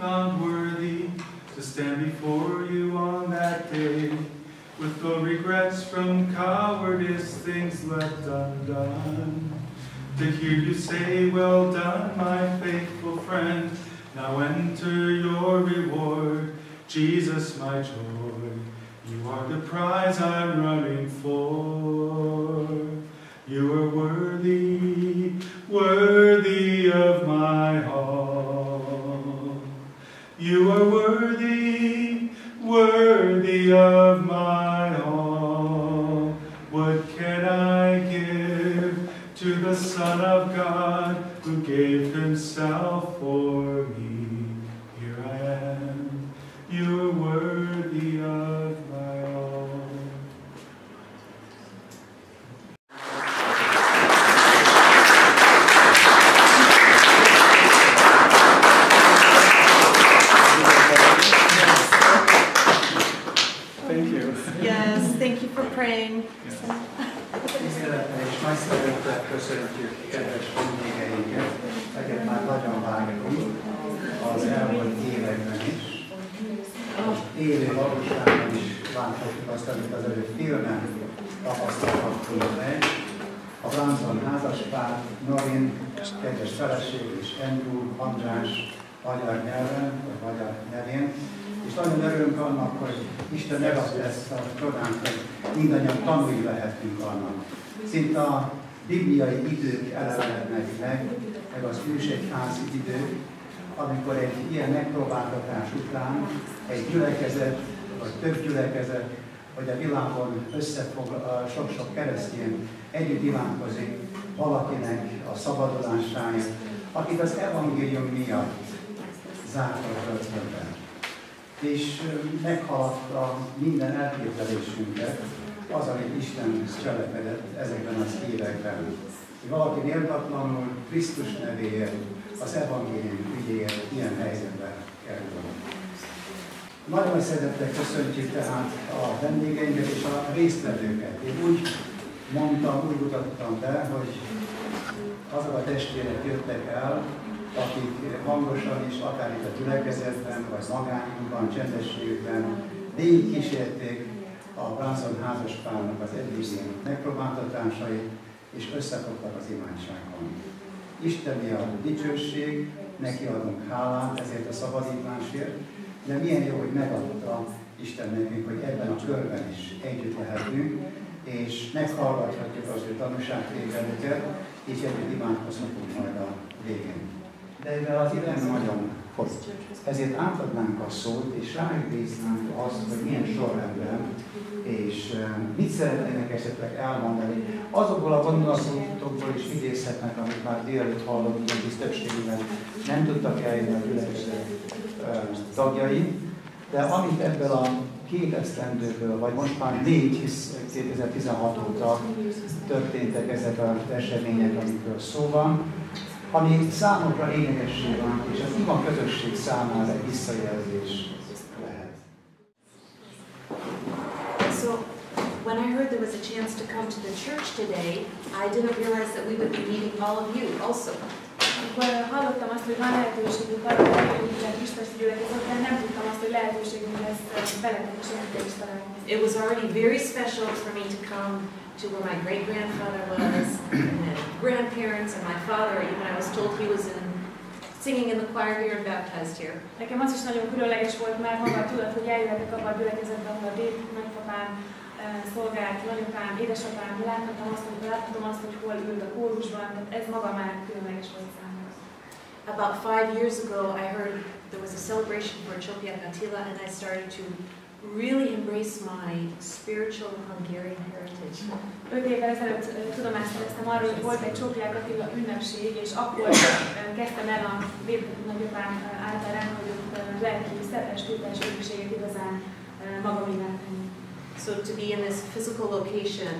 found worthy to stand before you on that day, with no regrets from cowardice, things left undone. To hear you say, well done, my faithful friend, now enter your reward, Jesus my joy. You are the prize I'm running for. You are worthy, worthy of my all. You are worthy, worthy of my all. What can I give to the Son of God who gave himself for me? Here I am, you are worthy of my all. Thank you. Yes, thank you for praying. Tisztelettel és nagy szeretettel köszöntjük kedves vendégeinket, akiket már nagyon vágyunk az elmúlt években is. Most élő valóságban is láthatjuk azt, amit az előbb filmen tapasztalhattunk meg. A Brunson házaspár, Norine, kedves feleség és András magyar nyelven, vagy magyar nevén. És nagyon örülünk annak, hogy Isten megadta ezt a csodát, hogy mindannyian tanulni lehetünk annak. Szinte a bibliai idők elevenednek meg az ősegyházi idők, amikor egy ilyen megpróbáltatás után egy gyülekezet, vagy több gyülekezet, vagy a világon sok-sok keresztény együtt imádkozik valakinek a szabadulásáért, akit az evangélium miatt zárt a börtönben. És meghaladta minden elképzelésünket az, amit Isten cselekedett ezekben az években. Hogy valaki méltatlanul Krisztus nevéért, az evangélium ügyéért ilyen helyzetbe kerül. Nagyon szeretettel köszöntjük tehát a vendégeinket és a résztvevőket. Én úgy mondtam, úgy mutattam be, hogy azok a testvérek jöttek el, akik hangosan is, akár itt a gyülekezetben, vagy magányukban, csendességükben végigkísérték a Brunson házaspárnak az eddigi megpróbáltatásait, és összefogtak az imádságon. Isteni a dicsőség, neki adunk hálát ezért a szabadításért, de milyen jó, hogy megadta Isten nekünk, hogy ebben a körben is együtt lehetünk, és meghallgathatjuk az ő tanúságtételüket, és együtt imádkozhatunk majd a végén. De mivel az idő nagyon fogy, ezért átadnánk a szót, és rájuk bíznánk azt, hogy milyen sorrendben, és mit szeretnének esetleg elmondani. Azokból a gondolatokból is idézhetnek, amit már délelőtt hallottunk, hogy többségében nem tudtak eljönni a gyülekezet tagjai, de amit ebből a 2 esztendőből, vagy most már 4, hisz 2016 óta történtek ezek az események, amikről szó van, ami számokra lényegessé vált, és az ima közösség számára egy visszajelzés lehet. So, when I heard there was a chance to come to the church today, I didn't realize that we would be meeting all of you also. Akkor hallottam azt, hogy van lehetőségünk arra, hogy eljönjünk a Kispesti gyülekezetben, nem tudtam azt, hogy lehetőségünk lesz veletek is is találkozni. It was already very special for me to come to where my great-grandfather was, and my grandparents, and my father. Even I was told he was singing in the choir here and baptized here. Nekem az is nagyon különleges volt, már maga tudat, hogy eljöhetek abba a gyülekezetbe, ahol a nagypapám szolgált, nagyapám, édesapám, láthatom azt, hogy hol ült a kórusban, tehát ez maga már különleges volt számomra. About 5 years ago, I heard there was a celebration for látogatása, and I started to really embrace my spiritual Hungarian heritage. 5 évvel ezelőtt tudomást szereztem arról, hogy volt egy látogatása ünnepség, és akkor kezdtem el a nagyapám által elhagyott lelki szertestétes örökséget igazán magamévá tenni. So to be in this physical location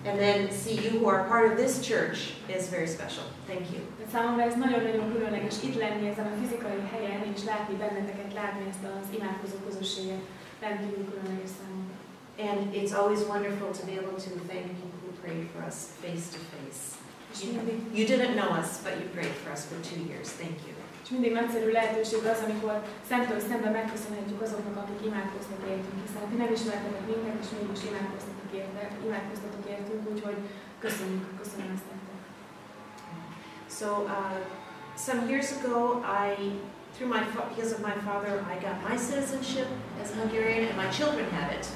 and then see you who are part of this church is very special. Thank you. Számomra ez nagyon-nagyon különleges itt lenni ezen a fizikai helyen, és látni benneteket, látni ezt az imádkozó közösséget. Rendkívül különleges számomra. And it's always wonderful to be able to thank people who prayed for us face to face. You didn't know us, but you prayed for us for 2 years. Thank you. És És mindig nagyszerű lehetőség az, amikor szemtől szemben megköszönhetjük azoknak, akik imádkoztak értünk, hiszen ti nem ismertetek minket, és mégis imádkoztatok értünk, úgyhogy köszönöm ezt nektek. So, some years ago, because of my father, I got my citizenship as a Hungarian, and my children have it.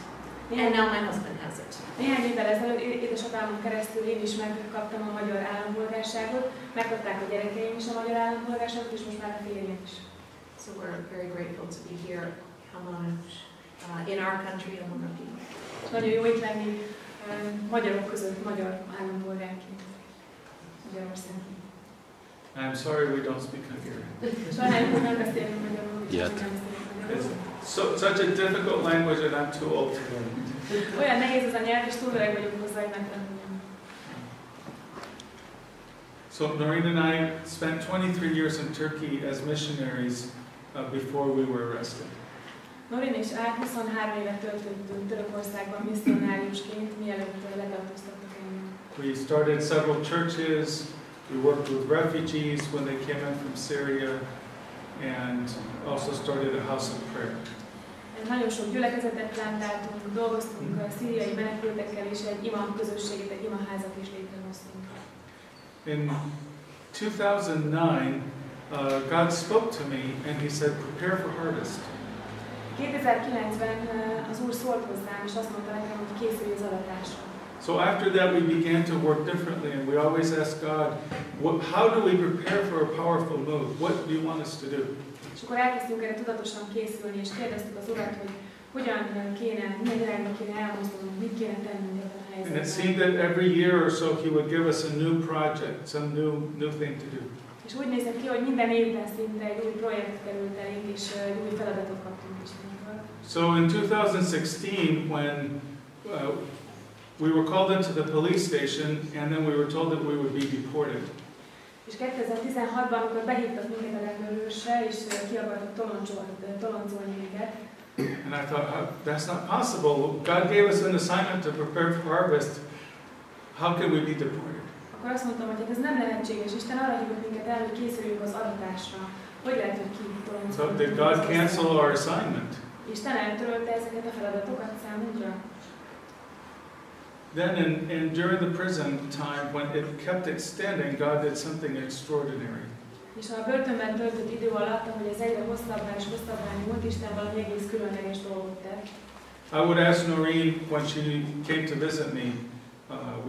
And now my husband has it. Néhány évvel ezelőtt édesapámon keresztül én is megkaptam a magyar állampolgárságot, megkapták a gyerekeim is a magyar állampolgárságot, és most már a férjem is. So we're very grateful to be here in our country among our people. Nagyon jó itt lenni magyarok között, magyar állampolgárként Magyarországon. I'm sorry we don't speak Hungarian. Sajnáljuk, hogy nem beszélünk magyarul. It's such a difficult language and I'm too old to learn. Olyan nehéz ez a nyelv, és túl öreg vagyok hozzá, hogy megtanulom. So Norine and I spent 23 years in Turkey as missionaries before we were arrested. Norine és Ák 23 évet töltöttünk Törökországban misszionáriusként, mielőtt letartóztattak engem. We started several churches. We worked with refugees when they came in from Syria, and also started a house of prayer. Nagyon sok gyülekezetet plantáltunk, dolgoztunk a szíriai menekültekkel, és egy ima közösséget, egy ima házat is létrehoztunk. In 2009, God spoke to me and He said, "Prepare for harvest." 2009-ben az Úr szólt hozzám, és azt mondta nekem, hogy készülj az aratásra. So after that, we began to work differently, and we always ask God, how do we prepare for a powerful move? What do you want us to do? És akkor elkezdtünk erre tudatosan készülni, és kérdeztük az Urat, hogy hogyan kéne, milyen irányba kéne elmozdulnunk, mit kéne tennünk ebben a helyzetben. And it seemed that every year or so He would give us a new project, some new thing to do. És úgy nézett ki, hogy minden évben szinte egy új projekt került elénk, és egy új feladatot kaptunk Istentől. So in 2016, when we were called into the police station, and then we were told that we would be deported. És 2016-ban, amikor behívtak minket a rendőrőrsre, és ki akartak toloncolni minket. And I thought, that's not possible. God gave us an assignment to prepare for harvest. How can we be deported? Akkor azt mondtam, hogy ez nem lehetséges. Isten arra hívott minket el, hogy készüljünk az aratásra. Hogy lehet, hogy ki toloncolni? So did God cancel our assignment? Isten eltörölte ezeket a feladatokat számunkra. Then during the prison time, when it kept extending, God did something extraordinary. És a börtönben töltött idő alatt, ahogy ez egyre hosszabbá és hosszabbá nyúlt, Isten valami egész különleges dolgot tett. I would ask Norine when she came to visit me.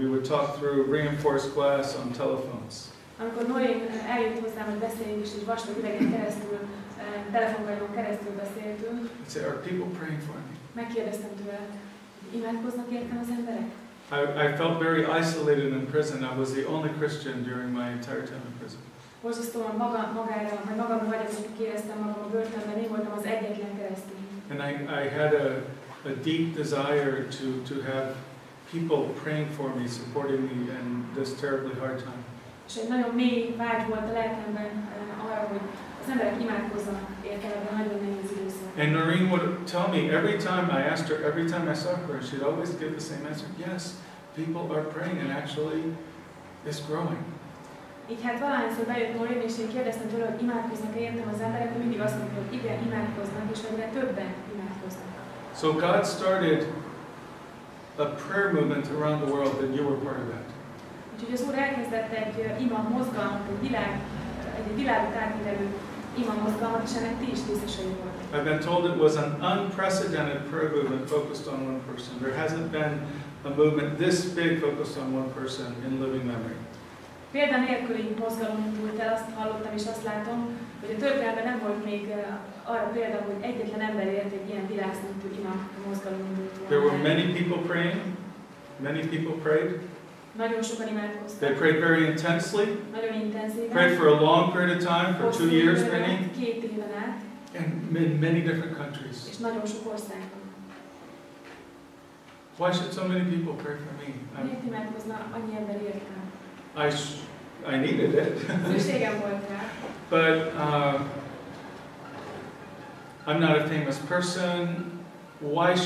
We would talk through reinforced glass on telephones. Amikor Norine eljött hozzám, hogy beszéljünk, és egy vastag üvegen keresztül, telefonkagyon keresztül beszéltünk. I'd say, are people praying for me? Megkérdeztem tőle, imádkoznak értem az emberek? I felt very isolated in prison. I was the only Christian during my entire time in prison. Borzasztóan magamra hagyatlanul éreztem magam a börtönben, én voltam az egyetlen keresztény. And I had a deep desire to have people praying for me, supporting me in this terribly hard time. És egy nagyon mély vágy volt a lelkemben arra, hogy az emberek imádkozzanak értem ebben nagyon nehéz időszak. And Norine would tell me every time I asked her, every time I saw her, she'd always give the same answer. Yes, people are praying and actually it's growing. Így hát valahányszor bejött Norine, és én kérdeztem tőle, hogy imádkoznak értem az emberek, de mindig azt mondta, hogy igen, imádkoznak, és egyre többen imádkoznak. So God started a prayer movement around the world, and you were part of that. Úgyhogy az Úr elkezdett egy ima mozgalmat, egy világot átnyelő ima mozgalmat, és ennek ti is részesei voltak. I've been told it was an unprecedented prayer movement focused on one person. There hasn't been a movement this big focused on one person in living memory. Példa nélküli mozgalom indult el, azt hallottam és azt látom, hogy a történelemben nem volt még arra példa, hogy egyetlen emberért egy ilyen világszintű ima mozgalom indult volna. There were many people praying. Many people prayed. Nagyon sokan imádkoztak. They prayed very intensely. Nagyon intenzíven. Prayed for a long period of time, for 2 years many. 2 éven át. And in many different countries. És nagyon sok országban. Why should so many people pray for me? Miért imádkozna annyi ember értem? I needed it. Szükségem volt rá. But I'm not a famous person. Why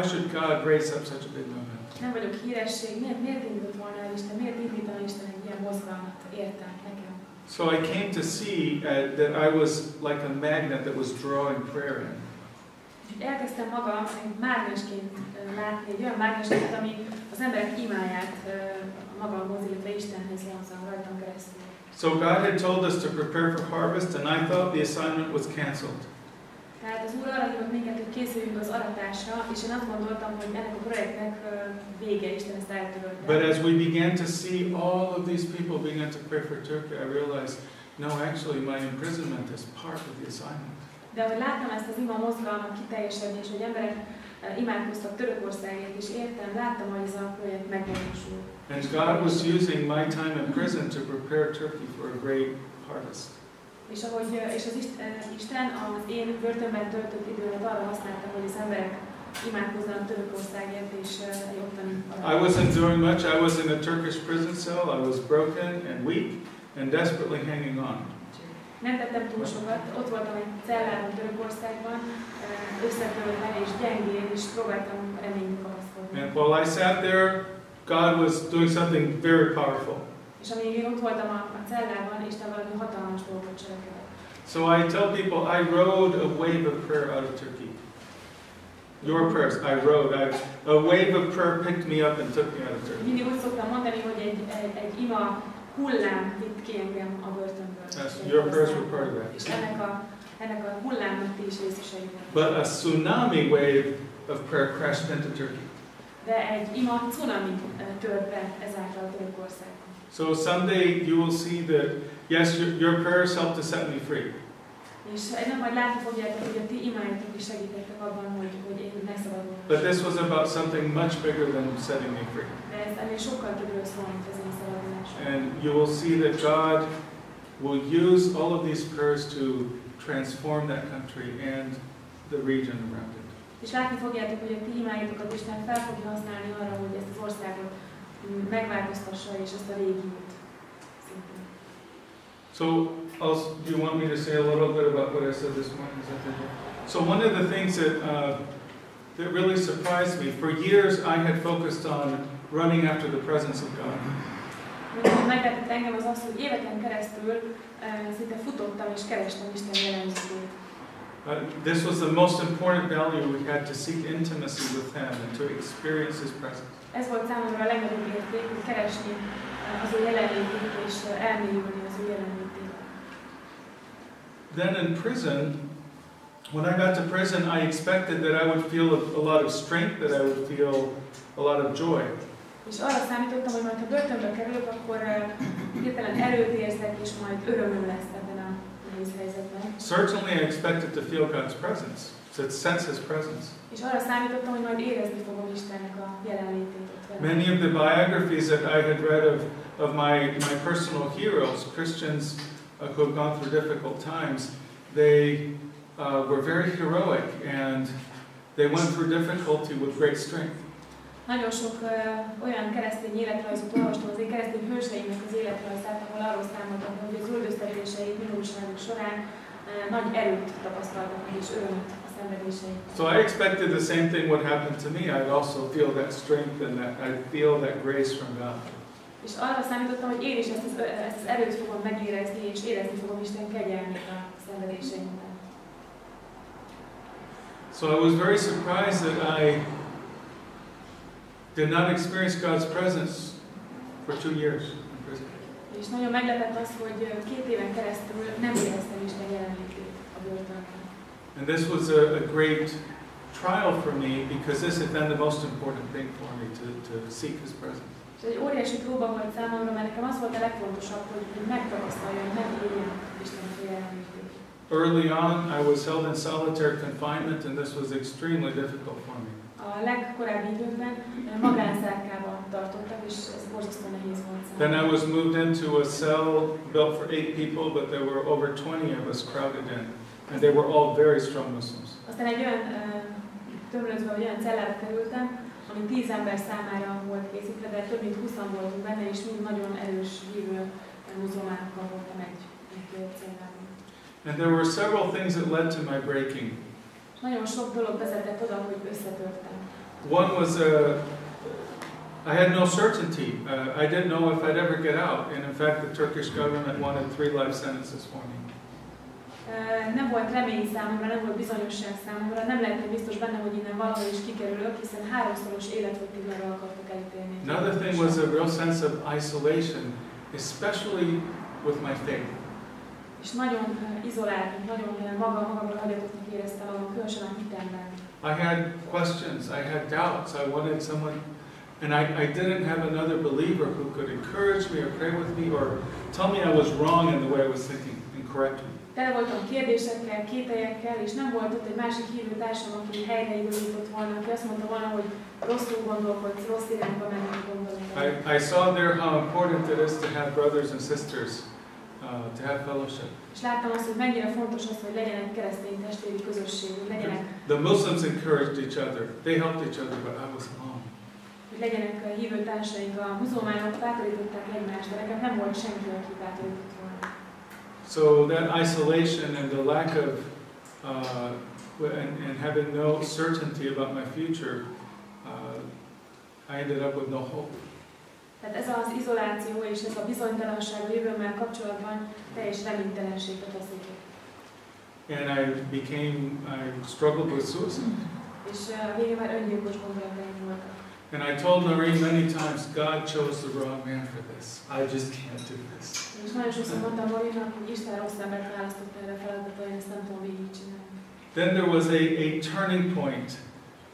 should God raise up such a big movement? Nem vagyok híresség. Miért indult volna el Isten? Miért indítana Isten egy ilyen mozgalmat értem nekem? So I came to see that I was like a magnet that was drawing prayer in. Elkezdtem magam egy mágnesként látni, egy olyan mágnesként, ami az emberek imáját magamhoz, illetve Istenhez vonzza rajtam keresztül. So God had told us to prepare for harvest, and I thought the assignment was canceled. Tehát az Úr arra hívott minket, hogy készüljünk az aratásra, és én azt gondoltam, hogy ennek a projektnek vége, Isten ezt eltörölte. But as we began to see all of these people began to pray for Turkey, I realized, no, actually my imprisonment is part of the assignment. De ahogy láttam ezt az ima mozgalmat kiteljesedni, és hogy emberek imádkoztak Törökországért, és láttam, hogy ez a projekt megvalósul. And God was using my time in prison to prepare Turkey for a great harvest. És az Isten az én börtönben töltött időmet arra használta, hogy az emberek imádkozzanak Törökországért, és egy ottani I wasn't doing much. I was in a Turkish prison cell. I was broken and weak and desperately hanging on. Nem tettem túl sokat, ott voltam egy cellában Törökországban, összetörve és gyengén, és próbáltam reményni kapaszkodni. And while I sat there, God was doing something very powerful. És amíg én ott voltam a cellában, Isten valami hatalmas dolgot cselekedett. So I tell people, I rode a wave of prayer out of Turkey. Your prayers, a wave of prayer picked me up and took me out of Turkey. Mindig úgy szoktam mondani, hogy egy ima hullám vitt ki engem a börtönből. Yes, your prayers were part of that. És ennek a hullámnak ti is részesei voltak. But a tsunami wave of prayer crashed into Turkey. De egy ima cunami tört be ezáltal a Törökországban. So someday you will see that, yes, your prayers helped to set me free. És egy nap majd látni fogjátok, hogy a ti imáitok is segítettek abban, hogy én megszabadulok. But this was about something much bigger than setting me free. De ez ennél sokkal többről szól, mint az én szabadulásom. And you will see that God will use all of these prayers to transform that country and the region around it. És látni fogjátok, hogy a ti imáitokat Isten fel fogja használni arra, hogy ezt az országot megváltoztassa, és ezt a régiót szintén. So, do you want me to say a little bit about what I said this morning? Is that okay? So one of the things that really surprised me, for years I had focused on running after the presence of God. Meglepett engem az, hogy éveken keresztül szinte futottam és kerestem Isten jelenlétét. This was the most important value we had, to seek intimacy with Him and to experience His presence. Ez volt számomra a legnagyobb érték, hogy keresni az ő jelenlétét és elmélyülni az ő jelenlétét. Then in prison, when I got to prison, I expected that I would feel a lot of strength, that I would feel a lot of joy. És arra számítottam, hogy majd ha börtönbe kerülök, akkor hirtelen erőt érzek, és majd örömöm lesz ebben a nehéz helyzetben. Certainly I expected to feel God's presence, to sense His presence. És arra számítottam, hogy majd érezni fogom Istennek a jelenlétét ott velem. Many of the biographies that I had read of my personal heroes, Christians who have gone through difficult times, they were very heroic and they went through difficulty with great strength. Nagyon sok olyan keresztény életrajzot olvastam az én keresztény hőseimnek az életrajzát, ahol arról számoltak, hogy az üldöztetéseik, nyomorúságok során nagy erőt tapasztaltak és örömöt a szenvedéseik. So I expected the same thing would happen to me. I'd also feel that strength and that I'd feel that grace from God. És arra számítottam, hogy én is ezt az erőt fogom megérezni, és érezni fogom Isten kegyelmét a szenvedéseimben. So I was very surprised that I did not experience God's presence for 2 years in prison. És nagyon meglepett az, hogy 2 éven keresztül nem éreztem Isten jelenlétét a börtönben. And this was a great trial for me, because this had been the most important thing for me, to seek His presence. És egy óriási próba volt számomra, mert nekem az volt a legfontosabb, hogy megtapasztaljam, megéljem Istennek a jelenlétét. Early on, I was held in solitary confinement, and this was extremely difficult for me. A legkorábbi időkben magánszárkában tartottak, és ez borzasztó nehéz volt számomra. Then I was moved into a cell built for 8 people, but there were over 20 of us crowded in, and they were all very strong Muslims. Aztán egy olyan tömlözve, vagy olyan cellába kerültem, ami 10 ember számára volt készítve, de több mint 20-an voltunk benne, és mind nagyon erős hívő muzulmánokkal voltam egy cellában. And there were several things that led to my breaking. Nagyon sok dolog vezetett oda, hogy összetörtem. One was I had no certainty. I didn't know if I'd ever get out. And in fact, the Turkish government wanted 3 life sentences for me. Nem volt remény számomra, nem volt bizonyosság számomra, nem lehettem biztos benne, hogy innen valahol is kikerülök, hiszen 3-szoros életfogytiglanra akartak elítélni. Another thing was a real sense of isolation, especially with my faith. És nagyon izoláltam, nagyon magamról hagyatottnak éreztem magam, különösen a hitemben. I had questions, I had doubts, I wanted someone, and I didn't have another believer who could encourage me or pray with me or tell me I was wrong in the way I was thinking and correct me. Tele voltam kérdésekkel, kételyekkel, és nem volt ott egy másik hívő társam, aki helyreigazított volna, aki azt mondta volna, hogy rosszul gondolkodsz, rossz irányba menni gondolkodsz. I saw there how important it is to have brothers and sisters, to have fellowship. És láttam azt, hogy mennyire fontos az, hogy legyenek keresztény testvéri közösség, hogy legyenek. The Muslims encouraged each other. They helped each other, but I was alone. Hogy legyenek hívő társaink, a muzulmánok bátorították egymást, de nekem nem volt senki, aki bátorított volna. So that isolation and the lack of and having no certainty about my future, I ended up with no hope. Tehát ez az izoláció és ez a bizonytalanság a jövőmmel kapcsolatban teljes reménytelenségbe taszított. And I struggled with suicide. És végén már öngyilkos gondolataim voltak. And I told Norine many times, God chose the wrong man for this. I just can't do this. És nagyon sokszor mondtam Norinnak, hogy Isten rossz embert választott erre a feladatra, én ezt nem tudom végigcsinálni. Then there was a turning point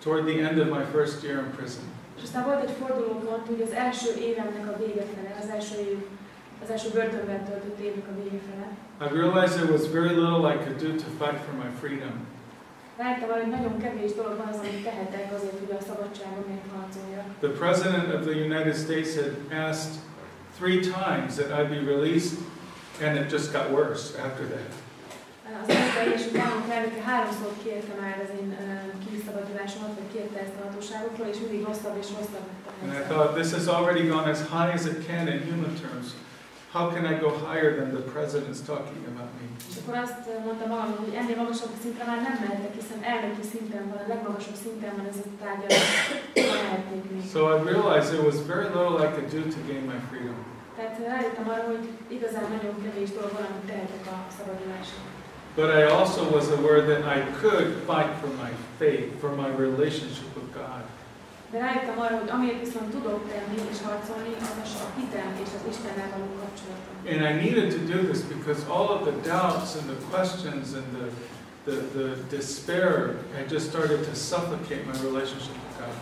toward the end of my first year in prison. És aztán volt egy fordulópont, hogy az első évemnek a vége fele, az első börtönben töltött évnek a vége fele. I realized there was very little I could do to fight for my freedom. Rájöttem arra, hogy nagyon kevés dolog van az, amit tehetek azért, hogy a szabadságomért harcoljak. The President of the United States had asked 3 times that I be released, and it just got worse after that. Az Európai Egyesült Államok elnöke 3-szor kérte már az én kiszabadulásomat, vagy kérte ezt a hatóságokról, és mindig rosszabb és rosszabb lett a And I helyzet. thought, this has already gone as high as it can in human terms. How can I go higher than the President's talking about me? És akkor azt mondtam magamnak, hogy ennél magasabb szintre már nem mehetek, hiszen elnöki szinten van, a legmagasabb szinten van ez a tárgyalás, ha lehetnék még. So I realized there was very little I could do to gain my freedom. Tehát rájöttem arra, hogy igazán nagyon kevés dolog van, amit tehetek a szabadulásra. But I also was aware that I could fight for my faith, for my relationship with God. De rájöttem arra, hogy amiért viszont tudok tenni és harcolni, az a hitem és az Istennel való kapcsolatom. And I needed to do this because all of the doubts and the questions and the despair had just started to suffocate my relationship with God.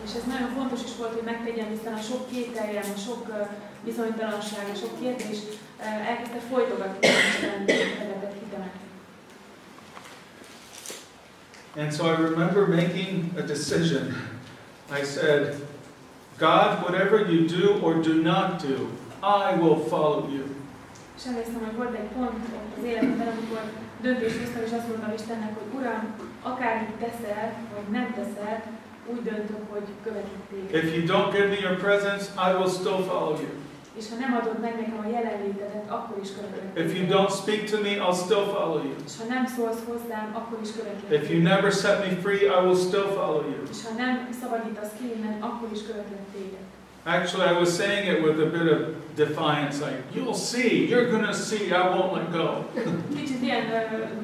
És ez nagyon fontos is volt, hogy megtegyem, hiszen a sok kételjem, a sok bizonytalanság, a sok kérdés elkezdte folytogatni az Isten területet hitemet. And so I remember making a decision. I said, God, whatever you do or do not do, I will follow you. És emlékszem, hogy volt egy pont az életemben, amikor döntést hoztam, és azt mondtam Istennek, hogy Uram, akármit teszel, vagy nem teszel, úgy döntök, hogy követlek téged. If you don't give me your presence, I will still follow you. És ha nem adod meg nekem a jelenlétedet, akkor is követlek téged. If you don't speak to me, I'll still follow you. És ha nem szólsz hozzám, akkor is követlek If you never set me free, I will still follow you. És ha nem szabadítasz ki innen, akkor is követlek téged. Actually, I was saying it with a bit of defiance, like, you'll see, you're going to see, I won't let go. Kicsit ilyen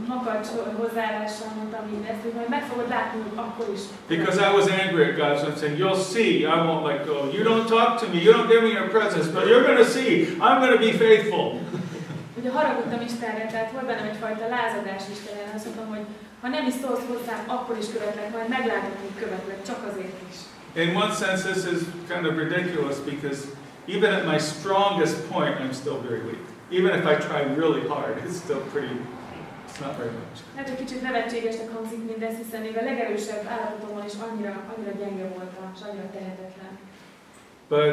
makacs hozzáállással mondtam így ezt, hogy majd meg fogod látni, hogy akkor is. Because I was angry at God, so I'm saying, you'll see, I won't let go. You don't talk to me, you don't give me your presence, but you're going to see, I'm going to be faithful. Ugye haragudtam Istenre, tehát volt bennem egyfajta lázadás Istenre, azt mondtam, hogy ha nem is szólsz hozzám, akkor is követlek, majd meglátod, hogy követlek, csak azért is. In one sense, this is kind of ridiculous because even at my strongest point, I'm still very weak. Even if I try really hard, it's still it's not very much. Hát egy kicsit nevetségesnek hangzik mindez, hiszen még a legerősebb állapotomban is annyira gyenge voltam, és annyira tehetetlen. But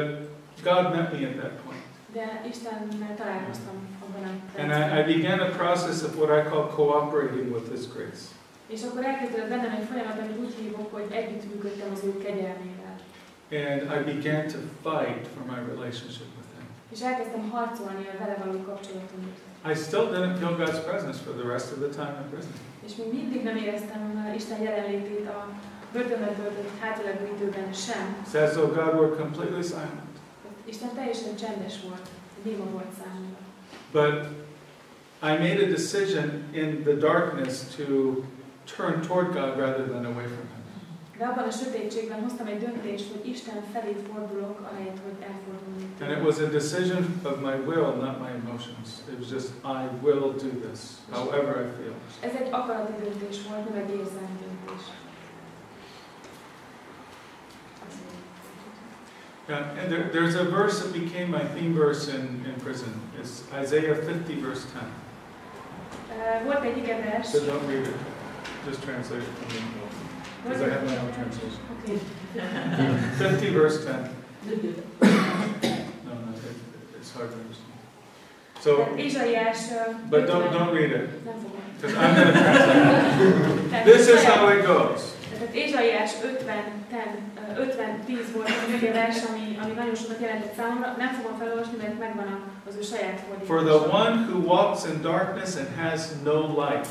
God met me at that point. De Istennel találkoztam abban a And I began a process of what I call cooperating with His grace. És akkor elkezdődött bennem egy folyamat, amit úgy hívok, hogy együttműködtem az ő kegyelmével. And I began to fight for my relationship with Him. És elkezdtem harcolni a vele való kapcsolatomért. I still didn't feel God's presence for the rest of the time in prison. És még mindig nem éreztem Isten jelenlétét börtönben töltött hátralévő időben sem. It's as though God were completely silent. Isten teljesen csendes volt, néma volt számomra. But I made a decision in the darkness to turn toward God rather than away from Him. De abban a sötétségben hoztam egy döntést, hogy Isten felé fordulok, ahelyett, hogy elfordulnék. And it was a decision of my will, not my emotions. It was just, I will do this, however I feel. Ez egy akarati döntés volt, nem egy érzelmi döntés. Yeah, and there's a verse that became my theme verse in prison. It's Isaiah 50, verse 10. Volt egy igevers. So don't read it. Just translate it from me. Because I have my own translation. Okay. 50, verse 10. No, it's hard to understand. So, but don't read it. Because I'm going to translate it. This is how it goes. Tehát Ézsaiás 50-10 volt az igevers, ami nagyon sokat jelentett számomra. Nem fogom felolvasni, mert megvan az ő saját fordítása. For the one who walks in darkness and has no light.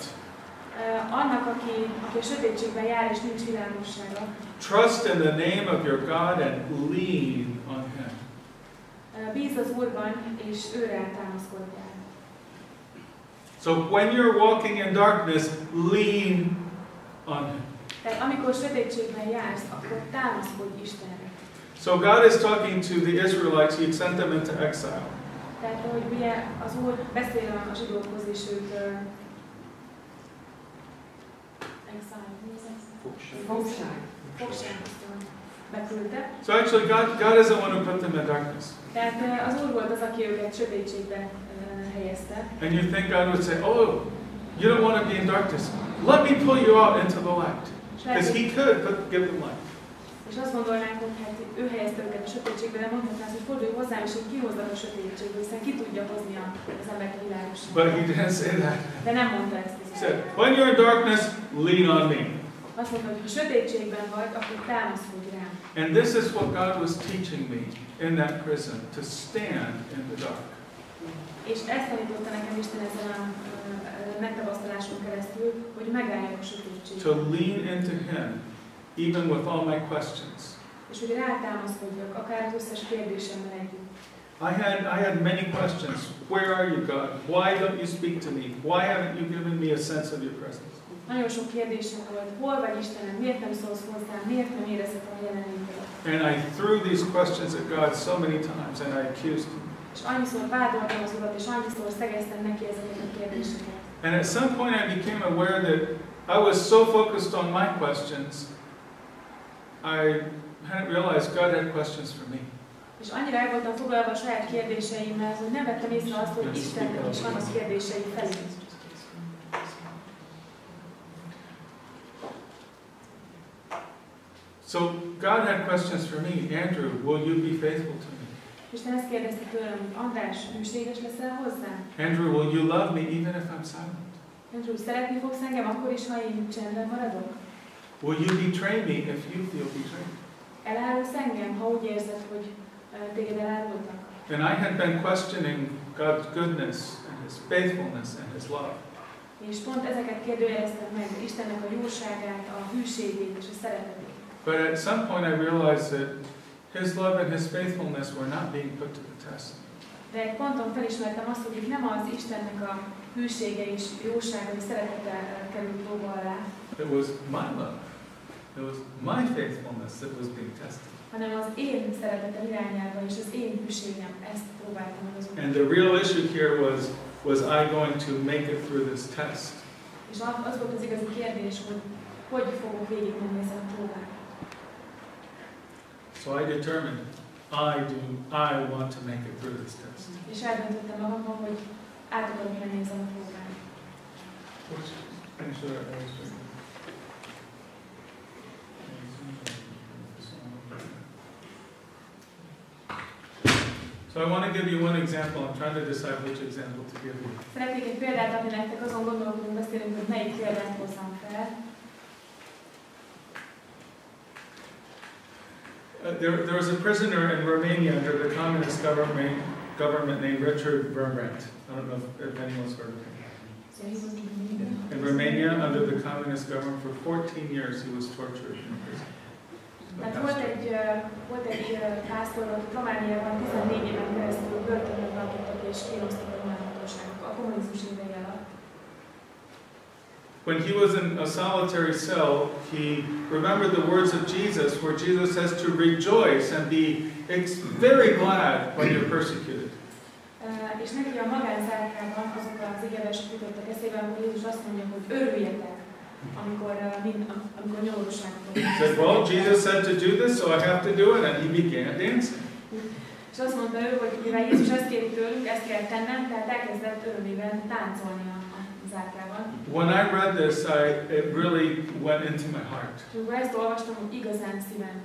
Annak, aki a sötétségben jár és nincs világossága. Trust in the name of your God and lean on Him. Bíz az Úrban, és őre támaszkodjál. So when you're walking in darkness, lean on Him. Tehát amikor sötétségben jársz, akkor támaszkodj Istenre. So God is talking to the Israelites. He sent them into exile. Tehát, hogy ugye az Úr beszél a zsidókhoz, és őt fogsághoz beküldte. So actually God is the one who put them in darkness. Tehát az Úr volt az, aki őket sötétségbe helyezte. And you think God would say, oh, you don't want to be in darkness. Let me pull you out into the light. Because He could, but give them light. És azt gondolnánk, hogy hát ő helyezte őket a sötétségbe, de mondhatnánk, hogy fordulj hozzám, és én kihozzak a sötétségből, hiszen ki tudja hozni az embert a világosságba. But He didn't say that. De nem mondta ezt. He said, when you're in darkness, lean on me. Azt mondta, hogy ha sötétségben vagy, akkor támaszkodj rám. And this is what God was teaching me in that prison, to stand in the dark. És ezt tanította nekem Isten ezen a megtapasztaláson keresztül, hogy megálljak a sötétségben. To lean into Him, even with all my questions. És hogy rátámaszkodjak, akár az összes kérdésemmel együtt. I had many questions. Where are you, God? Why don't you speak to me? Why haven't you given me a sense of your presence? Nagyon sok kérdésem volt. Hol vagy Istenem? Miért nem szólsz hozzám? Miért nem érezhetem a jelenlétedet? And I threw these questions at God so many times, and I accused Him. És annyiszor vádoltam az Urat, és annyiszor szegeztem neki ezeket a kérdéseket. And at some point I became aware that I was so focused on my questions, I hadn't realized God had questions for me. És annyira el voltam foglalva a saját kérdéseimmel, hogy nem vettem észre azt, hogy Istennek is vannak kérdései felé. So God had questions for me. Andrew, will you be faithful to me? Isten ezt kérdezte tőlem, hogy András, hűséges leszel hozzám? Andrew, will you love me even if I'm silent? Andrew, szeretni fogsz engem akkor is, ha én csendben maradok? Will you betray me if you feel betrayed? Elárulsz engem, ha úgy érzed, hogy téged elárultak? And I had been questioning God's goodness and His faithfulness and His love. És pont ezeket kérdőjeleztem meg, Istennek a jóságát, a hűségét és a szeretetét. But at some point I realized that His love and His faithfulness were not being put to the test. De egy ponton felismertem azt, hogy itt nem az Istennek a hűsége és jósága és szeretete került próba alá. It was my love. It was my faithfulness that was being tested. Hanem az én szeretetem irányába és az én hűségem, ezt próbáltam meg az Úr. And the real issue here was I going to make it through this test? És az volt az igazi kérdés, hogy fogok végigmenni ezen a próbán. So I determined, I want to make it through this test. És eldöntöttem magamban, hogy át akarok menni ezen a próbán. So I want to give you one example. I'm trying to decide which example to give you. Szeretnék egy példát adni nektek, azon gondolkodunk, beszélünk, hogy melyik példát hozzam fel. There was a prisoner in Romania under the communist government named Richard Rembrandt. I don't know if anyone's heard of him. In Romania, under the communist government, for 14 years he was tortured in prison. Tehát volt egy pásztor, akit Romániában 14 éven keresztül börtönben tartottak és kínoztak a román hatóságok a kommunizmus évei alatt. When he was in a solitary cell, he remembered the words of Jesus, where Jesus says to rejoice and be very glad when you're persecuted. És neki a magánzárkában azok az igeversek jutottak eszébe, amikor Jézus azt mondja, hogy örüljetek, amikor nyomorúságban. Said, well, Jesus said to do this, so I have to do it, and he began dancing. És azt mondta ő, hogy mivel Jézus ezt kéri tőlünk, ezt kell tennem, tehát elkezdett örömében táncolni a zárkában. When I read this, it really went into my heart. És amikor ezt olvastam, hogy igazán szíven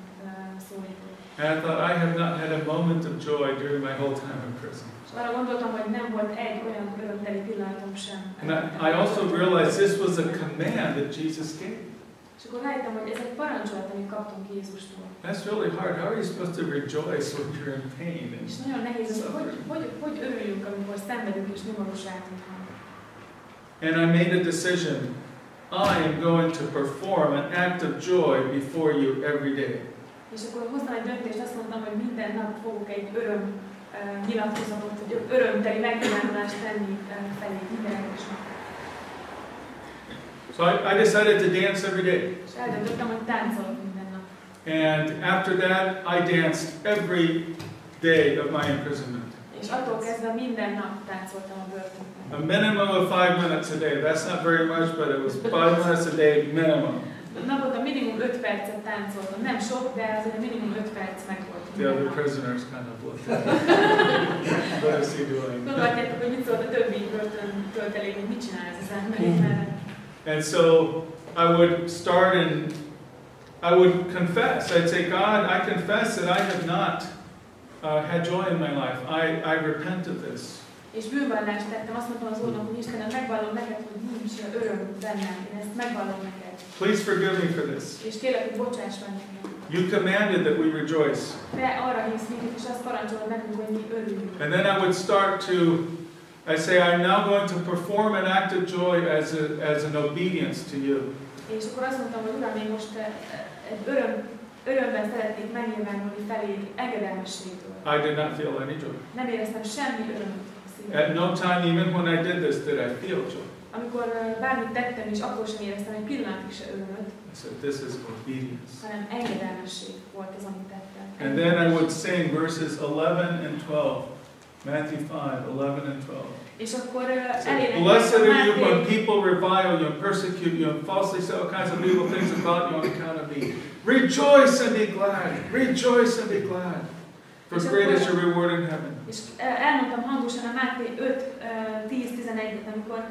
szólított. And I thought, I have not had a moment of joy during my whole time in prison. És arra gondoltam, hogy nem volt egy olyan örömteli pillanatom sem. And I also realized this was a command that Jesus gave. És akkor rájöttem, hogy ez egy parancsolat, amit kaptunk Jézustól. That's really hard. How are you supposed to rejoice when you're in pain? És nagyon nehéz, hogy örüljünk, amikor szenvedünk és nyomorúságunk van. And I made a decision. I am going to perform an act of joy before you every day. És akkor hoztam egy döntést, azt mondtam, hogy minden nap fogok egy öröm nyilatkozatot, hogy örömteli megnyilvánulást tenni felé minden egyes nap. So I decided to dance every day. És eldöntöttem, hogy táncolok minden nap. And after that, I danced every day of my imprisonment. És attól kezdve minden nap táncoltam a börtönben. A minimum of 5 minutes a day. That's not very much, but it was 5 minutes a day minimum. Naponta minimum 5 percet táncoltam. Nem sok, de azért minimum 5 perc meg volt. The other prisoners kind of looked at me. What is he doing? Gondolhatjátok, hogy mit szólt a többi börtöntöltelék, hogy mit csinál ez az ember itt mellett. And so I would start and I would confess. I'd say, God, I confess that I have not had joy in my life. I repent of this. És bűnvallást tettem, azt mondtam az Úrnak, hogy Istenem, megvallom neked, hogy nincs öröm bennem. Én ezt megvallom neked. Please forgive me for this. És kérlek, hogy bocsáss meg nekem. You commanded that we rejoice. Te arra hívsz minket, és azt parancsolod nekünk, hogy mi örüljünk. And then I would start to, I say, I'm now going to perform an act of joy as an obedience to you. És akkor azt mondtam, hogy Uram, én most egy örömben szeretnék megnyilvánulni felé engedelmességtől. I did not feel any joy. Nem éreztem semmi örömöt. At no time, even when I did this, did I feel joy. Amikor bármit tettem, és akkor sem éreztem egy pillanatig se örömöt. I said, this is obedience. Hanem engedelmesség volt az, amit tettem. And then I would sing verses 11 and 12. Matthew 5, 11 and 12. És akkor Blessed are you when people revile you and persecute you and falsely say all kinds of evil things about you on account of me. Rejoice and be glad. Rejoice and be glad. For great is your reward in heaven. És elmondtam hangosan a Máté 5:10-11-et, amikor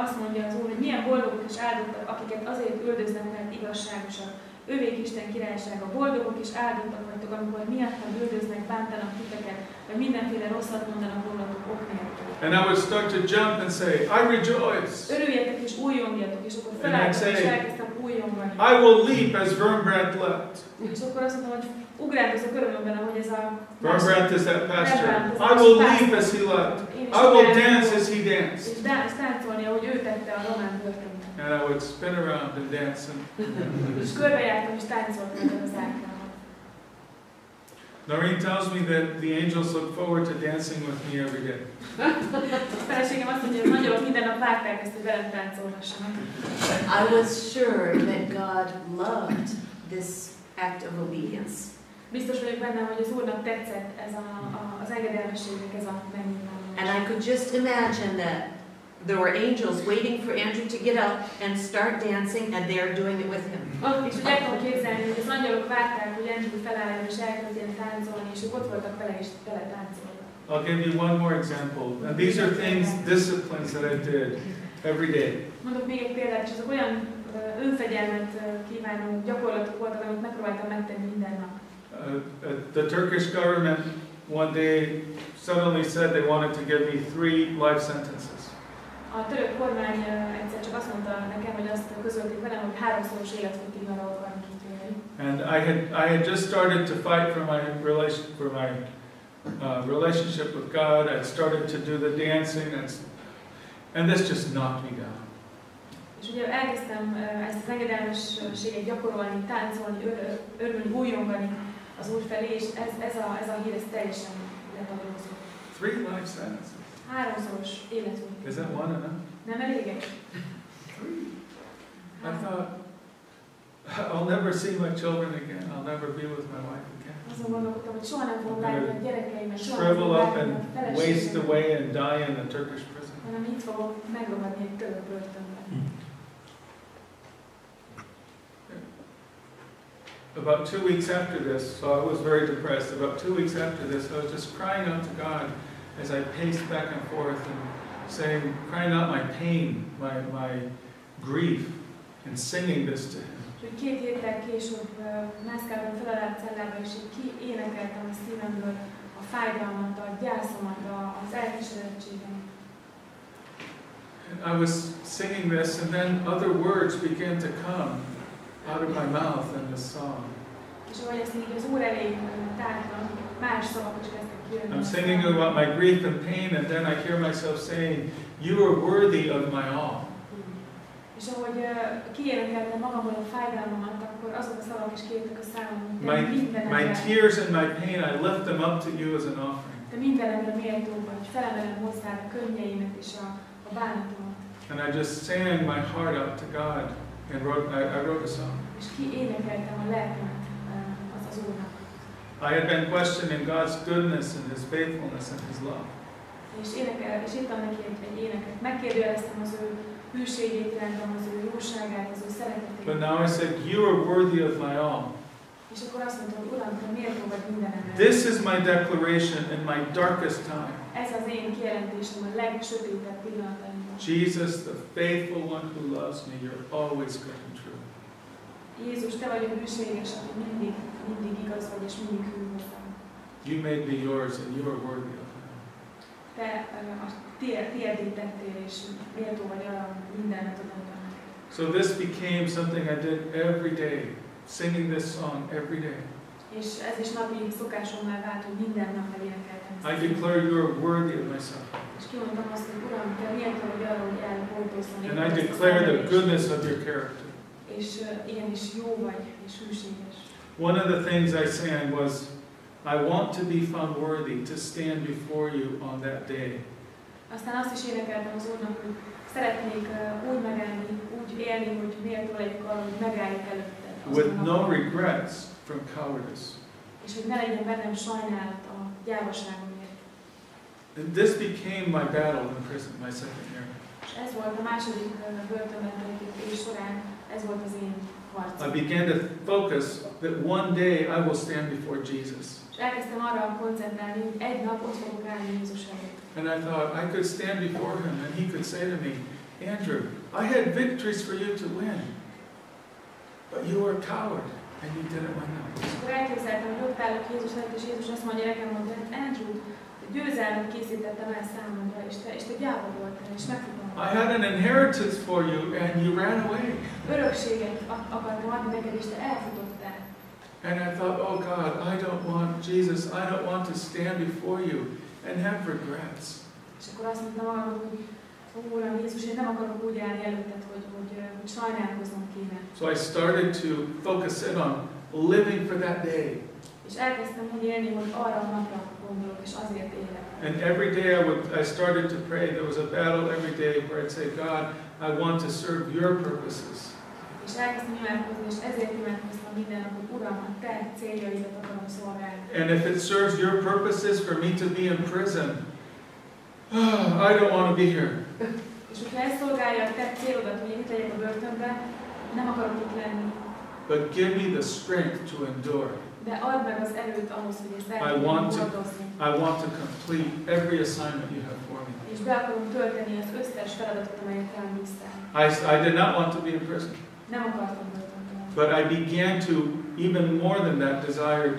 azt mondja az Úr, hogy milyen boldogok és áldottak, akiket azért üldöznek, mert igazságosak. Ővék Isten királysága, boldogok és áldottak vagytok, amikor miattam üldöznek, bántanak titeket, vagy mindenféle rosszat mondanak rólatok ok nélkül. And I would start to jump and say, I rejoice. Örüljetek és újongjatok, és akkor felálltam és elkezdtem újongani. I will leap as Vermbrandt leapt. És akkor azt mondtam, hogy ugrándozok örömömben, ahogy ez a Vermbrandt is that pastor. I will leap as he leapt. I will dance as he danced. És táncolni, ahogy ő tette a román börtönben. And I would spin around and dance. És körbejártam és táncoltam az árkában. Norine tells me that the angels look forward to dancing with me every day. A feleségem azt mondja, hogy az angyalok minden nap várták ezt, hogy velem táncolhassanak. I was sure that God loved this act of obedience. Biztos vagyok benne, hogy az Úrnak tetszett ez az engedelmességnek ez a megnyilvánulás. And I could just imagine that there were angels waiting for Andrew to get up and start dancing, and they are doing it with him. És úgy el tudom képzelni, hogy az angyalok várták, hogy Andrew felálljon és elkezdjen táncolni, és ők ott voltak vele és vele táncoltak. I'll give you one more example. And these are things, disciplines that I did every day. Mondok még egy példát, és azok olyan önfegyelmet kívánó gyakorlatok voltak, amit megpróbáltam megtenni minden nap. The Turkish government one day suddenly said they wanted to give me 3 life sentences. A török kormány egyszer csak azt mondta nekem, hogy azt közölték velem, hogy 3-szoros életfogytiglanra akarnak ítélni. And I had just started to fight for my relationship with God. I started to do the dancing, And this just knocked me down. És ugye elkezdtem ezt az engedelmességet gyakorolni, táncolni, örülni, újongani az Úr felé, és ez a hír teljesen letagolózott. 3 life sentences. 3-szoros életünk. Is that one enough? Nem elég? 3. I thought, I'll never see my children again. I'll never be with my wife again. Azon gondolkodtam, hogy soha nem fogom látni a gyerekeimet, soha nem Shrivel fogom up látni a and waste feleségemet, away and die in the Turkish prison. hanem itt fogom megrohadni egy török börtönben. About 2 weeks after this, so I was very depressed. About 2 weeks after this, I was just crying out to God as I paced back and forth and saying, crying out my pain, my grief, and singing this to Him. És 2 héttel később mászkáltam fel a cellába, és így énekeltem a szívemből a fájdalmat, a gyászomat, az elkeseredettségem. I was singing this, and then other words began to come out of my mouth in this song. És ahogy ezt így az Úr elé tártam, más szavak is kezdtek kijönni. I'm singing about my grief and pain, and then I hear myself saying, "You are worthy of my all." És ahogy kiénekeltem magamból a fájdalmamat, akkor azok a szavak is kijöttek a számomra. My tears and my pain, I lift them up to you as an offering. De mindenemre méltó vagy, felemelem hozzád a könnyeimet és a bánatomat. And I just sang my heart out to God, and I wrote a song. És kiénekeltem a lelkemet az Úrnak. I had been questioning God's goodness and His faithfulness and His love. És írtam neki egy éneket. Megkérdőjeleztem az ő hűségét irántam, az ő jóságát, az ő szeretetét. But now I said, you are worthy of my all. És akkor azt mondtam, hogy Uram, te méltó vagy mindenemre. This is my declaration in my darkest time. Ez az én kijelentésem a legsötétebb pillanataimban. Jesus, the faithful one who loves me, you're always good and true. Jézus, te vagy a hűséges, aki mindig igaz vagy, és mindig hű hozzám. You made me yours, and you are worthy of me. Te a tiéddé tettél, és méltó vagy arra, mindenet adottam neked. So this became something I did every day, singing this song every day. És ez is napi szokásommá vált, hogy minden nap elénekeltem. I declare you are worthy of my suffering. És kimondtam azt, hogy Uram, te méltó vagy arra, hogy elhordozzon. And I declare the goodness of your character. És ilyen is jó vagy, és hűséges. One of the things I sang was, I want to be found worthy to stand before you on that day. Aztán azt is énekeltem az Úrnak, hogy szeretnék úgy megállni, úgy élni, hogy méltó legyek arra, hogy megálljak előtted. With no regrets from cowardice. És hogy ne legyen bennem sajnálat a gyávaságomért. And this became my battle in prison, my second year. És ez volt a második börtönben töltött év során, ez volt az én harcom. I began to focus that one day I will stand before Jesus. És elkezdtem arra koncentrálni, hogy egy nap ott fogok állni Jézus előtt. And I thought I could stand before Him and He could say to me, Andrew, I had victories for you to win, but you were a coward and you didn't win them. És akkor elképzeltem, hogy ott állok Jézus előtt, és Jézus azt mondja nekem, hogy Andrew, győzelmet készítettem el számomra, és te gyáva voltál, és megfogom. I had an inheritance for you and you ran away. Örökséget akartam adni neked, és te elfutottál. And I thought, oh God, I don't want, Jesus, I don't want to stand before you and have regrets. És akkor azt mondtam magamnak, hogy Uram, Jézus, én nem akarok úgy állni előtted, hogy sajnálkoznom kéne. So I started to focus in on living for that day. És elkezdtem úgy élni, hogy arra a napra gondolok, és azért élek. And every day I started to pray. There was a battle every day where I'd say, God, I want to serve your purposes. És elkezdtem imádkozni, és ezért imádkoztam minden nap, hogy Uram, a te céljaidat akarom szolgálni. And if it serves your purposes for me to be in prison, I don't want to be here. És hogyha ez szolgálja a te célodat, hogy én itt legyek a börtönben, nem akarok itt lenni. But give me the strength to endure. De add meg az erőt ahhoz, hogy ezt el I tudjam want to complete every assignment you have for me. És be akarom tölteni az összes feladatot, amelyet rám bíztál. I did not want to be in prison. Nem akartam börtönben. But I began to, even more than that, desire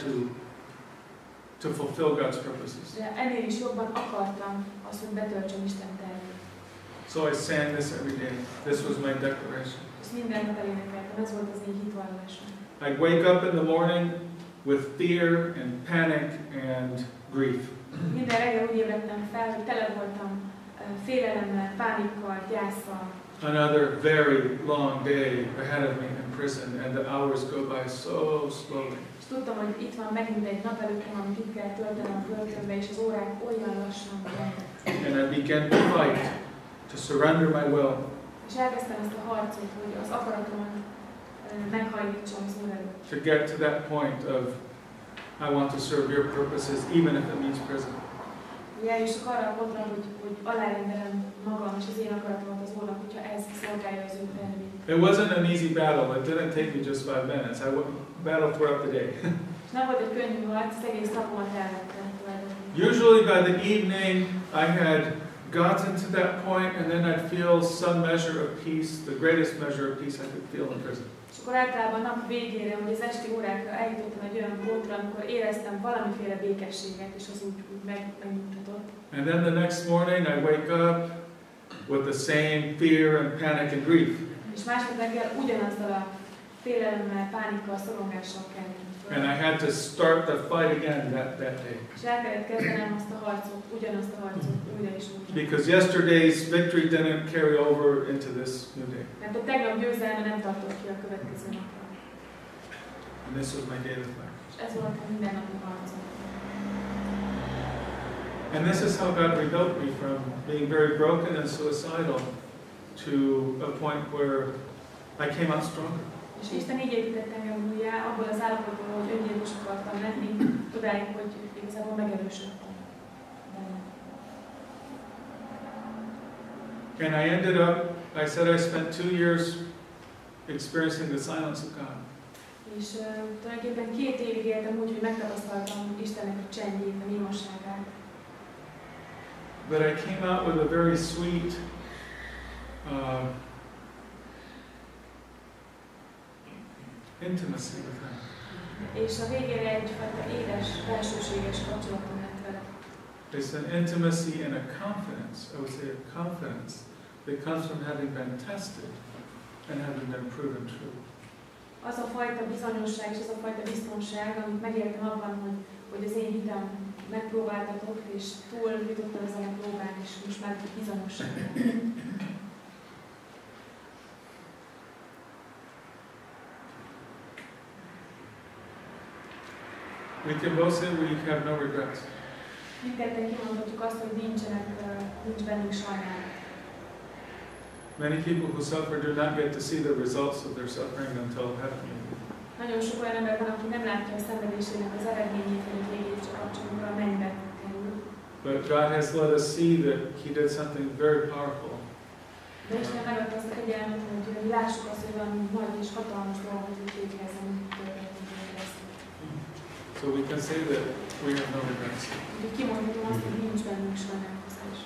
to fulfill God's purposes. De ennél is jobban akartam azt, hogy betöltsem Isten tervét. So I sang this every day. This was my declaration. És minden nap elénekeltem, ez volt az én hitvallásom. I'd wake up in the morning with fear and panic and grief. Minden reggel úgy ébredtem fel, hogy tele voltam félelemmel, pánikkal, gyásszal. Another very long day ahead of me in prison, and the hours go by so slowly. És tudtam, hogy itt van megint egy nap előttem, amit itt kell töltenem a börtönbe, és az órák olyan lassan mennek. And I began to fight, to surrender my will. És elkezdtem ezt a harcot, hogy az akaratomat meghajlítsam az Úr előtt. To get to that point of, I want to serve your purposes, even if it means prison. Eljussuk arra a pontra, hogy alárendelem magam és az én akaratomat az Úrnak, hogyha ez szolgálja az ő tervét. It wasn't an easy battle. It didn't take me just 5 minutes. I battled throughout the day. És nem volt egy könnyű harc, az egész napomat elvette. Usually by the evening, I had gotten to that point, and then I'd feel some measure of peace, the greatest measure of peace I could feel in prison. És akkor általában nap végére, hogy az esti órákra eljutottam egy olyan pontra, amikor éreztem valamiféle békességet, és az úgy megnyugtatott. And then the next morning, I wake up with the same fear and panic and grief. És másnap reggel ugyanazzal a félelemmel, pánikkal, szorongással keltem. And I had to start the fight again that day. És el kellett kezdenem azt a harcot, ugyanazt a harcot újra és újra. Because yesterday's victory didn't carry over into this new day. Mert a tegnap győzelme nem tartott ki a következő napra. And this was my daily fight. És ez volt a mindennapi harcom. And this is how God rebuilt me from being very broken and suicidal to a point where I came out stronger. És Isten így épített engem újjá, abból az állapotból, hogy öngyilkos akartam lenni, odáig, hogy igazából megerősödtem. And I ended up, I said I spent 2 years experiencing the silence of God. És tulajdonképpen 2 évig éltem úgy, hogy megtapasztaltam Istennek a csendjét, a némosságát. But I came out with a very sweet, intimacy with Him. És a végére egyfajta édes, belsőséges kapcsolatom lett vele. It's an intimacy and a confidence, I would say a confidence, that comes from having been tested and having been proven true. Az a fajta bizonyosság és az a fajta biztonság, amit megéltem abban, hogy az én hitem megpróbáltatott, és túl jutottam ezen a próbán, és most már bizonyosság. We can both say we have no regrets. Mindketten kimondhatjuk azt, hogy nincs bennünk sajnálat. Many people who suffer do not get to see the results of their suffering until heaven. Nagyon sok olyan ember van, aki nem látja a szenvedésének az eredményét, vagy végét, csak kapcsolatban a mennybe kerül. But God has let us see that He did something very powerful. De Isten megadta azt a kegyelmet, hogy lássuk azt, hogy valami nagy és hatalmas dolgot úgy véghez, amit történik ezt. So we can say that we have no regrets. Úgyhogy kimondhatom azt, hogy nincs bennünk sajnálkozás.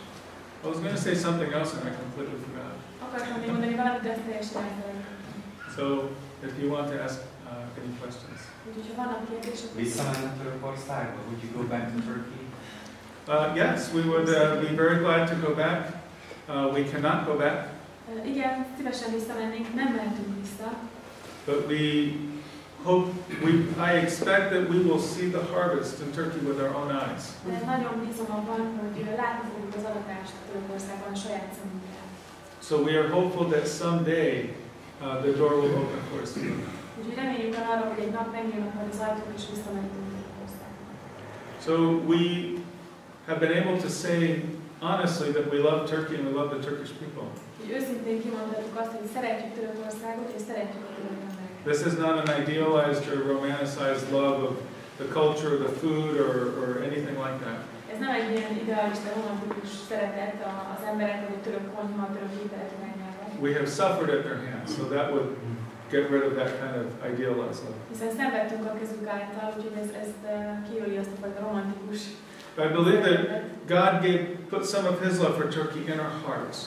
I was going to say something else and I completely forgot. Akartam még mondani valamit, de ezt teljesen elfelejtettem. So if you want to ask any questions. Úgyhogy ha vannak kérdések, Visszamenni Törökországba? Would you go back to Turkey? Yes, we would be very glad to go back. We cannot go back. Igen, szívesen visszamennénk, nem mehetünk vissza. But I expect that we will see the harvest in Turkey with our own eyes. De nagyon bízom abban, hogy látni fogjuk az adatást Törökországban a saját szemünkkel. So we are hopeful that someday the door will open for us to go. Úgyhogy reméljük arra, hogy egy nap megnyílnak majd az ajtók és visszamehetünk Törökországba. So we have been able to say honestly that we love Turkey and we love the Turkish people. Úgyhogy őszintén kimondhatjuk azt, hogy szeretjük Törökországot és szeretjük a török embereket. This is not an idealized or romanticized love of the culture, the food, or anything like that. Ez nem egy ilyen idealista, romantikus szeretet az emberek, vagy a török konyha, a török ételek irányába. We have suffered at their hands, so that would get rid of that kind of idealism. Hiszen szenvedtünk a kezük által, úgyhogy ez kiöli azt a fajta romantikus. I believe that God put some of His love for Turkey in our hearts,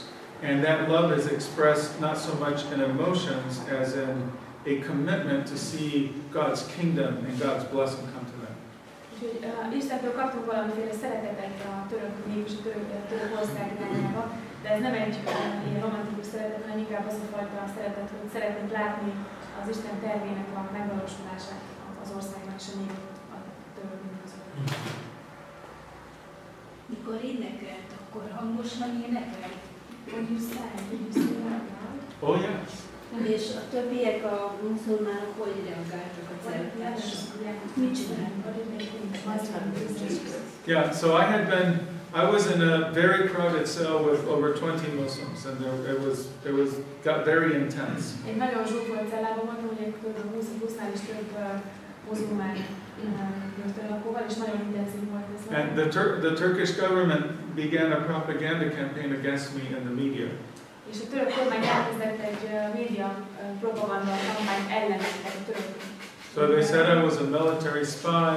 and that love is expressed not so much in emotions as in a commitment to see God's kingdom and God's blessing come to them. Úgyhogy Istentől kaptunk valamiféle szeretetet a török nép és a török ország irányába, de ez nem egy ilyen romantikus szeretet, hanem inkább az a fajta szeretet, hogy szeretnénk látni az Isten tervének a megvalósulását az országban és a nép a török nép között. Mikor énekelt, akkor hangosan énekelt? When you sang, did you sing out loud? Oh yes. És a többiek, a muszulmánok hogy reagáltak a celebrációra? Mit csináltak? Yeah, so I was in a very crowded cell with over 20 Muslims, and got very intense. Egy nagyon zsúfolt cellában voltam, ugye kb. 20-nál is több muzulmán börtönlakóval, és nagyon intenzív volt ez. And the Turkish government began a propaganda campaign against me in the media. És a török kormány elkezdett egy média propaganda kampányt ellen a törökök. So they said I was a military spy.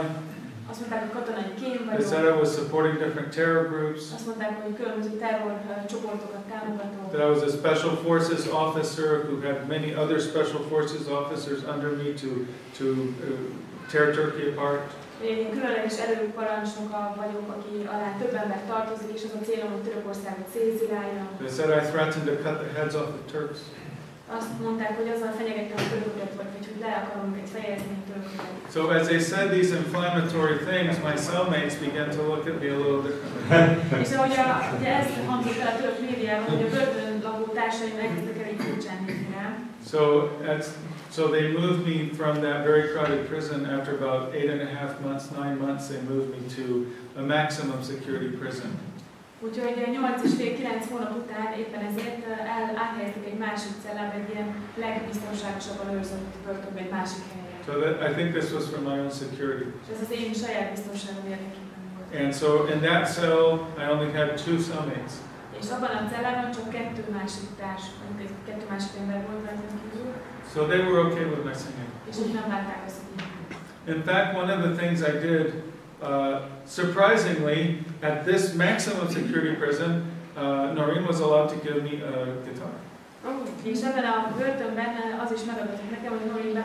Azt mondták, hogy katonai kém vagyok. They said I was supporting different terror groups. Azt mondták, hogy különböző terror csoportokat támogatok. That I was a special forces officer who had many other special forces officers under me to tear Turkey apart. Én különleges erőparancsnoka vagyok, aki alá több ember tartozik, és az a célom, hogy Törökországot szétziláljam. They said I threatened to cut the heads off the Turks. Azt mondták, hogy azzal fenyegettem a törököket, vagy hogy le akarom őket fejezni a törököket. So as they said these inflammatory things, my cellmates began to look at me a little differently. És ahogy ugye ez hangzott el a török médiában, hogy a börtönlakó társaim elkezdtek el egy furcsán nézni rám. So they moved me from that very crowded prison. After about 8.5 months, 9 months, they moved me to a maximum security prison. Úgyhogy 8,5-9 hónap után éppen ezért áthelyeztek egy másik cellába, egy ilyen legbiztonságosabban őrzött börtönbe, egy másik helyen. So I think this was for my own security. És ez az én saját biztonságom érdekében volt. And so in that cell, I only had 2 cellmates. És abban a cellában csak 2 másik társ, 2 másik ember volt rajtam kívül. So they were okay with my singing. És úgy nem látták azt, hogy in fact, one of the things I did, surprisingly, at this maximum security prison, Norine was allowed to give me a guitar. És ebben a börtönben az is megadatott nekem, hogy Norine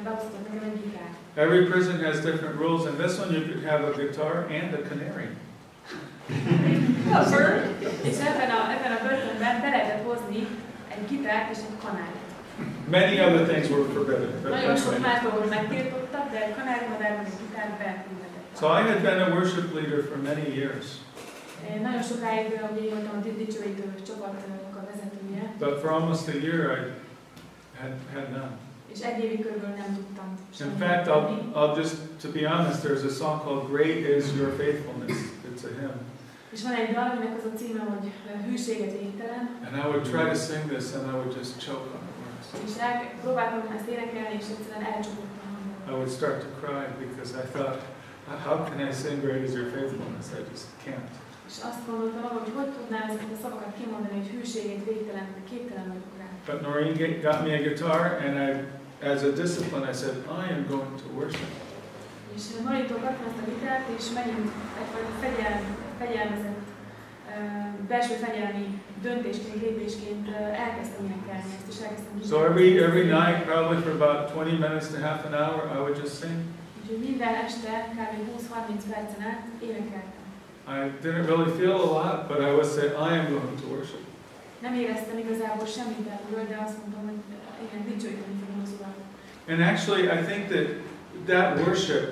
behúzott nekem egy gitárt. Every prison has different rules, and this one you could have a guitar and a canary. És ebben a börtönben be lehetett hozni egy gitárt és egy kanárit. Many other things were forbidden. Nagyon sok más dolgot megtiltottak, de egy kanárimadár meg egy gitár betiltottak. So I had been a worship leader for many years. Én nagyon sokáig ugye voltam a dicsőítő csapatnak a vezetője. But for almost a year I had none. És egy évig körülbelül nem tudtam. In fact, I'll just, to be honest, there's a song called "Great Is Your Faithfulness." It's a hymn. És van egy dal, aminek az a címe, hogy hűséget végtelen. And I would try to sing this, and I would just choke on the words. És próbáltam ezt énekelni, és egyszerűen elcsapottam. I would start to cry because I thought, how can I sing "Great Is Your Faithfulness"? I just can't. És azt gondoltam, hogy tudnám ezeket a szavakat kimondani, hogy hűséget végtelen, képtelen vagyok rá. But Norine got me a guitar, and as a discipline, I said, I am going to worship. És Norintól kaptam ezt a gitárt, és megint egyfajta fegyelmezett, belső fegyelmi döntésként, lépésként elkezdtem énekelni ezt, és elkezdtem So every night, probably for about 20 minutes to half an hour, I would just sing. Úgyhogy minden este, kb. 20-30 percen át énekeltem. I didn't really feel a lot, but I would say, I am going to worship. Nem éreztem igazából semmit belőle, de azt mondtam, hogy igen, dicsőíteni fogom az Urat. And actually, I think that worship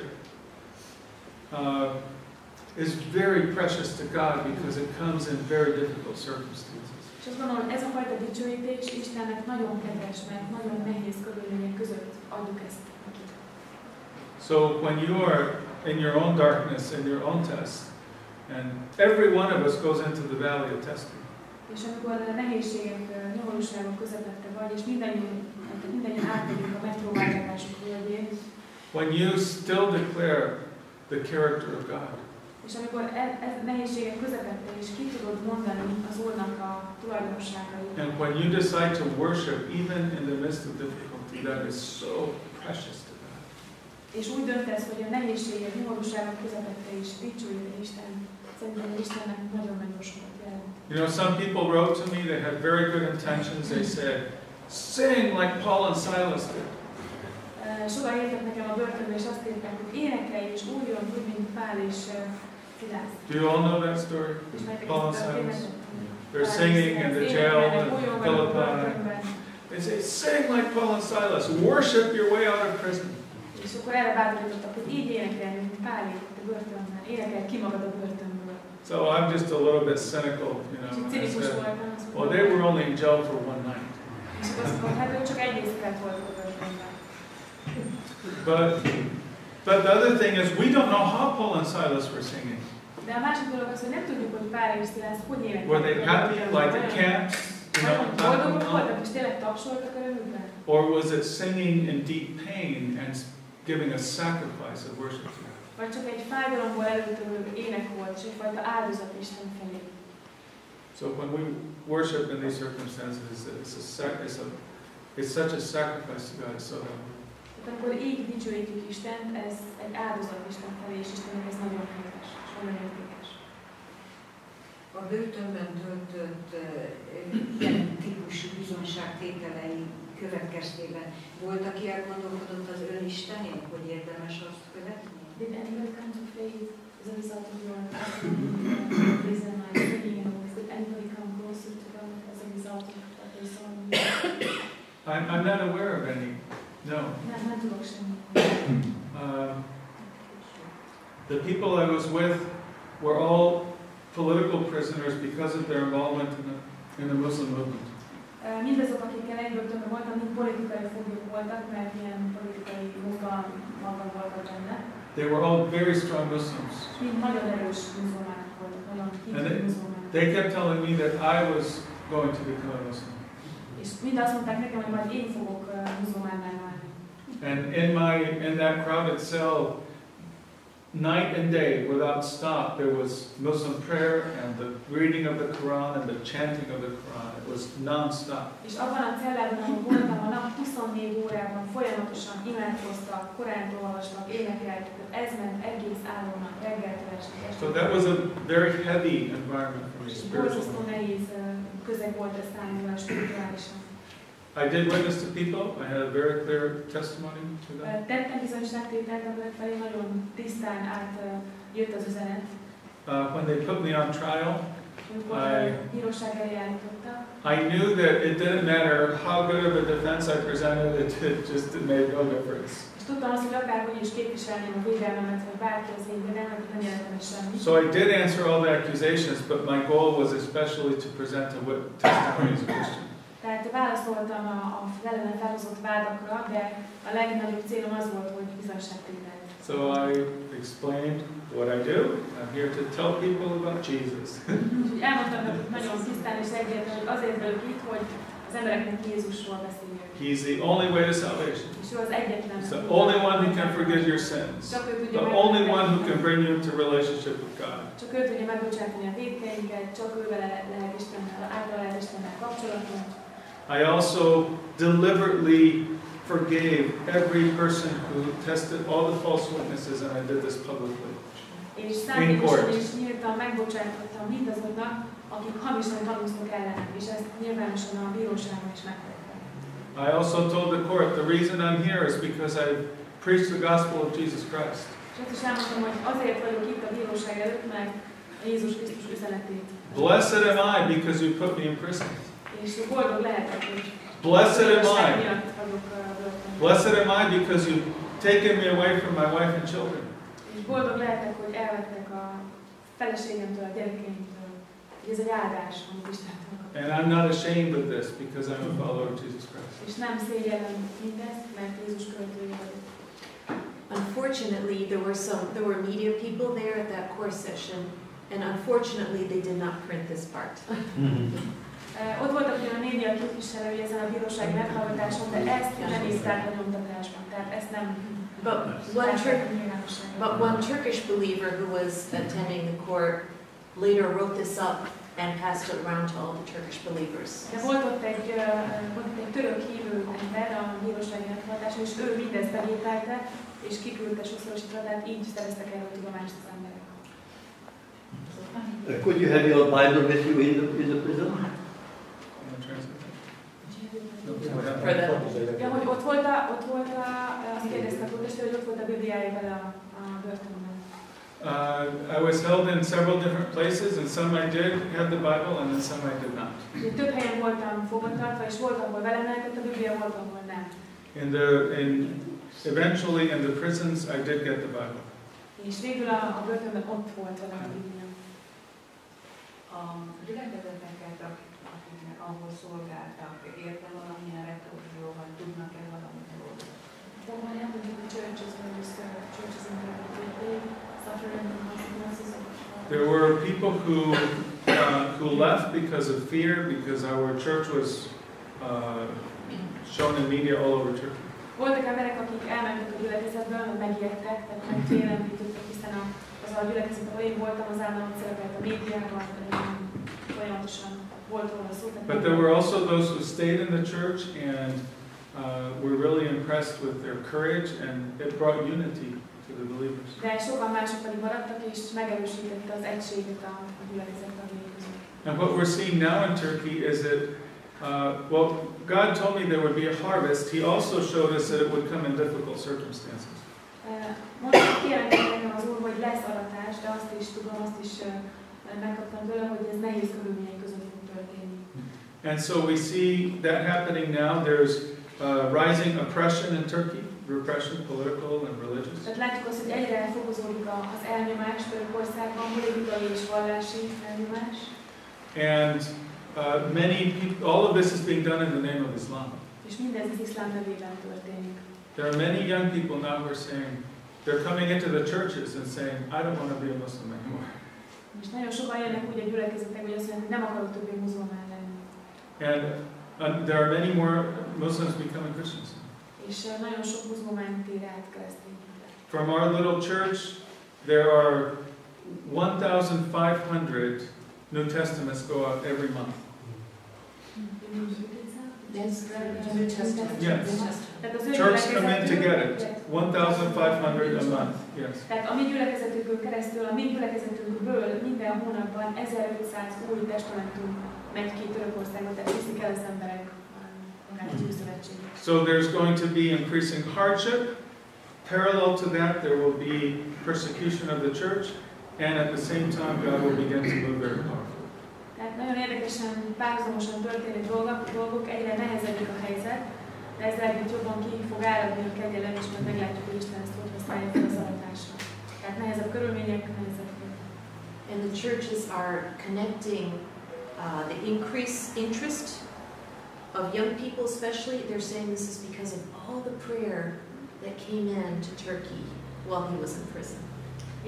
is very precious to God because it comes in very difficult circumstances. És azt gondolom, ez a fajta dicsőítés Istennek nagyon kedves, mert nagyon nehéz körülmények között adjuk ezt neki. So when you are in your own darkness, in your own test, and every one of us goes into the valley of testing. És amikor a nehézségek, nyomorúságok közepette vagy, és mindannyian átmegyünk a megpróbáltatások völgyén. When you still declare the character of God. És amikor ez nehézségek közepette, és ki tudod mondani az Úrnak a tulajdonságait. And when you decide to worship, even in the midst of difficulty, that is so precious to God. És úgy döntesz, hogy a nehézségek, nyomorúságok közepette is dicsőíted Isten. Szerintem Istennek nagyon-nagyon sokat jelent. You know, some people wrote to me, they had very good intentions. They said, sing like Paul and Silas did. Sokan írtak nekem a börtönbe, és azt írták, hogy énekelj, és újjon, úgy, mint Pál és Szilász. Do you all know that story? Paul and Silas. They're singing in the jail in Philippi. They say, sing like Paul and Silas. Worship your way out of prison. És akkor erre bátorítottak, hogy így énekelj, mint Pál a börtönben. Énekelj ki magad a börtönből. So I'm just a little bit cynical, you know. When I Cinikus said, voltam. well, they were only in jail for one night. És azt mondtam, hát ő csak egy éjszakát volt a börtönben. But the other thing is, we don't know how Paul and Silas were singing. De a másik dolog az, hogy nem tudjuk, hogy Pál és Szilász hogy énekeltek. Were they happy, like the camps? You know, boldogok voltak, és tényleg tapsoltak örömükben? or was it singing in deep pain and giving a sacrifice of worship to God? Vagy csak egy fájdalomból előtörő ének volt, és egyfajta áldozat Isten felé. So when we worship in these circumstances, it's such a sacrifice to God. So Tehát amikor így dicsőítjük Istent, ez egy áldozat Isten felé, és Istennek ez nagyon helyes, és nagyon értékes. A börtönben töltött ilyen típusú bizonyságtételei következtében volt, aki elgondolkodott az ön Istenén, hogy érdemes azt követni? Did anybody come to faith as a result of your prison life singing and all this? Did anybody come closer to God as a result of what they saw in you? I'm not aware of any. No. Nem tudok semmi. The people I was with were all political prisoners because of their involvement in the Muslim movement. Mindazok, akikkel egy börtönben voltam, mind politikai foglyok voltak, mert ilyen politikai mozgalmakban voltak benne. They were all very strong Muslims. Mind nagyon erős muzulmánok voltak, nagyon hívő muzulmánok. They kept telling me that I was going to become a Muslim. És mind azt mondták nekem, hogy majd én fogok muzulmánná válni. And in that crowded cell, night and day, without stop, there was Muslim prayer and the reading of the Quran and the chanting of the Quran. It was non-stop. És abban a cellában, ahol voltam, a nap 24 órában folyamatosan imádkoztak, Koránt olvastak, énekeltek, ez ment egész álomnak, reggeltől estig. So that was a very heavy environment for me spiritually. Borzasztó nehéz közeg volt ez számomra spirituálisan. I did witness to people. I had a very clear testimony to them. Tettem bizonyságtételt, emberek felé nagyon tisztán jött az üzenet. When they put me on trial, bíróság elé állítottak. I knew that it didn't matter how good of a defense I presented, it just made no difference. És tudtam azt, hogy akárhogy is képviselném a védelmemet, vagy bárki az én védelmet, nem jelentene semmi. So I did answer all the accusations, but my goal was especially to present a testimony as a Christian. Tehát válaszoltam a ellene felhozott vádakra, de a legnagyobb célom az volt, hogy bizonyságtételt. So I explained what I do. I'm here to tell people about Jesus. Úgyhogy elmondtam nekik nagyon tisztán és egyértelműen, hogy azért vagyok itt, hogy az embereknek Jézusról beszéljek. He's the only way to salvation. És ő az egyetlen. He's the only one who can forgive your sins. The only one who can bring you into relationship with God. Csak ő tudja megbocsátani a vétkeinket, csak ő vele lehet Istennel, által lehet Istennel kapcsolatunk. I also deliberately forgave every person who tested all the false witnesses, and I did this publicly. És szándékosan is nyíltan megbocsátottam mindazoknak, akik hamisan tanúztak ellenem, és ezt nyilvánosan a bíróságon is megtettem. I also told the court the reason I'm here is because I preached the gospel of Jesus Christ. És azt is elmondtam, hogy azért vagyok itt a bíróság előtt, mert Jézus Krisztus üzenetét. Blessed am I because you put me in prison. És boldog lehetek, hogy Blessed am I. Blessed am I because you've taken me away from my wife and children. És boldog lehetek, hogy elvettek a feleségemtől, a gyerekeimtől. Ez egy áldás, amit Istentől kaptam. And I'm not ashamed of this because I'm a follower of Jesus Christ. És nem szégyellem mindezt, mert Jézus követője vagyok. Unfortunately, there were media people there at that course session, and unfortunately, they did not print this part. Ott voltak olyan média képviselői ezen a bírósági meghallgatáson, de ezt nem írták a nyomtatásban, tehát ezt nem. But one Turkish believer who was attending the court later wrote this up and passed it around to all the Turkish believers. De volt ott egy török hívő ember a bírósági meghallgatáson, és ő mindezt begépelte, és kiküldte sokszorosítva, tehát így szereztek erről tudomást az emberek. Could you have your Bible with you in the prison? Ja, hogy ott volt azt kérdeztek ott, hogy ott volt a Bibliája vele a börtönben. I was held in several different places, and some I did have the Bible, and then some I did not. Több helyen voltam fogvatartva, és volt, ahol velem lehetett a Biblia, volt, ahol nem. Eventually in the prisons, I did get the Bible. És végül a börtönben ott volt velem a Biblia. a gyülekezeteket, akiknek ahol szolgáltak, érte valamilyen retorzióval, tudnak-e valamit róla? But what happened to the churches when you served churches in Turkey? Did they suffer any consequences of There were people who left because of fear, because our church was shown in media all over Turkey. Voltak emberek, akik elmentek a gyülekezetből, mert megijedtek, tehát megfélemlítettek, hiszen az a gyülekezet, ahol én voltam, az állandóan szerepelt a médiában, folyamatosan volt róla szó. But there were also those who stayed in the church and were really impressed with their courage, and it brought unity to the believers. De sokan mások pedig maradtak, és megerősítette az egységet a gyülekezet tagjai között. And what we're seeing now in Turkey is that, well, God told me there would be a harvest. He also showed us that it would come in difficult circumstances. Most kijelentettem az Úr, hogy lesz aratás, de azt is tudom, azt is megkaptam tőle, hogy ez nehéz körülmények között fog történni. And so we see that happening now. There's rising oppression in Turkey, repression, political and religious. Tehát látjuk azt, hogy egyre fokozódik az elnyomás Törökországban, politikai és vallási elnyomás. And many people, all of this is being done in the name of Islam. És mindez az iszlám nevében történik. There are many young people now who are saying, they're coming into the churches and saying, I don't want to be a Muslim anymore. És nagyon sokan jönnek úgy a gyülekezetek, hogy azt mondják, hogy nem akarok többé muzulmán lenni. And there are many more Muslims becoming Christians. És nagyon sok muzulmán tér át keresztényekre. From our little church, there are 1,500 New Testaments go out every month. Yes, New Testament. Yes. Church come in to get it. 1,500 a month. Yes. Tehát a mi gyülekezetünkön keresztül, a mi gyülekezetünkből minden hónapban 1500 új testamentum megy ki Törökországba, tehát viszik el az emberek magát az új szövetséget. So there's going to be increasing hardship. Parallel to that, there will be persecution of the church, and at the same time, God will begin to move very powerfully. Tehát nagyon érdekesen, párhuzamosan történő dolgok, egyre nehezedik a helyzet, de ezzel együtt jobban ki fog áradni a kegyelem, és majd meglátjuk, hogy Isten ezt hogy használja fel az aratásra. Tehát nehezebb körülmények, nehezebb. And the churches are connecting the increased interest of young people especially. They're saying this is because of all the prayer that came in to Turkey while he was in prison.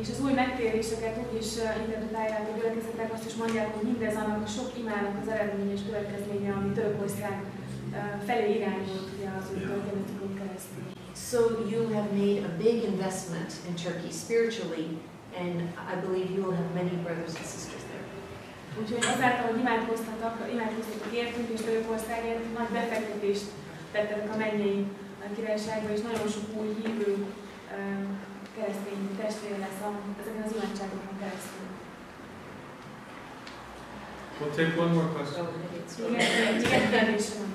És az új megtéréseket úgy is interpretálják a gyülekezetek, azt is mondják, hogy mindez annak a sok imának az eredménye és következménye, ami Törökország felé irányult ugye az új történetükön keresztül. So you have made a big investment in Turkey spiritually, and I believe you will have many brothers and sisters there. Úgyhogy azáltal, hogy imádkoztatok értünk és Törökországért, nagy befektetést tettek a mennyei királyságba, és nagyon sok új hívő keresztény testvér lesz ezeken az imádságokon keresztül. We'll take one more question. Igen, kérdésem.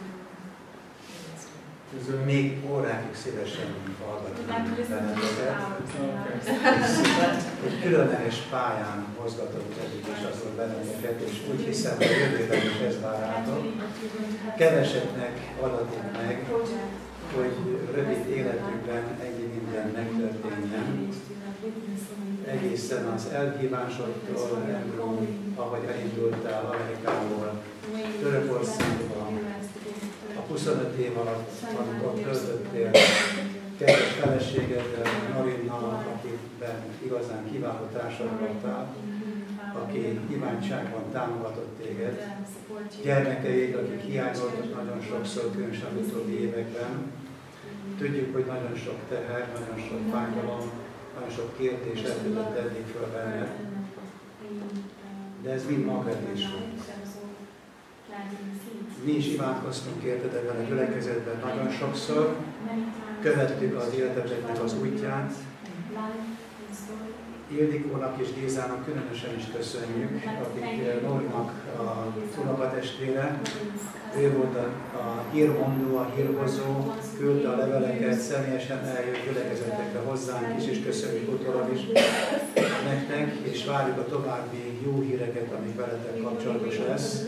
Még órákig szívesen hallgatunk benneteket. Egy különleges pályán mozgatott eddig is azon benneteket, és úgy hiszem, hogy jövőben is ez várható. Keveseknek adatik meg, hogy rövid életükben ennyi minden megtörténjen. Egészen az elhívásoktól, ahogy elindultál Amerikából, Törökországban, a 25 év alatt, amikor töltöttél kedves feleségeddel, Norinnal, akiben igazán kiváló társad voltál, aki imádságban támogatott téged, gyermekeid, akik hiányoltak nagyon sokszor, különösen az utóbbi években. Tudjuk, hogy nagyon sok teher, nagyon sok fájdalom, nagyon sok kérdés vetődött eddig föl benned, de ez mind magvetés volt. Mi is imádkoztunk érted ebben a gyülekezetben nagyon sokszor, követtük az életednek az útját. Ildikónak és Gézának különösen is köszönjük, akik Norinak a unokatestvére. Ő volt a hírmondó, a hírhozó, küldte a leveleket, személyesen eljött gyülekezetekre hozzánk is, és köszönjük utólag is nektek, és várjuk a további jó híreket, amik veletek kapcsolatos lesz.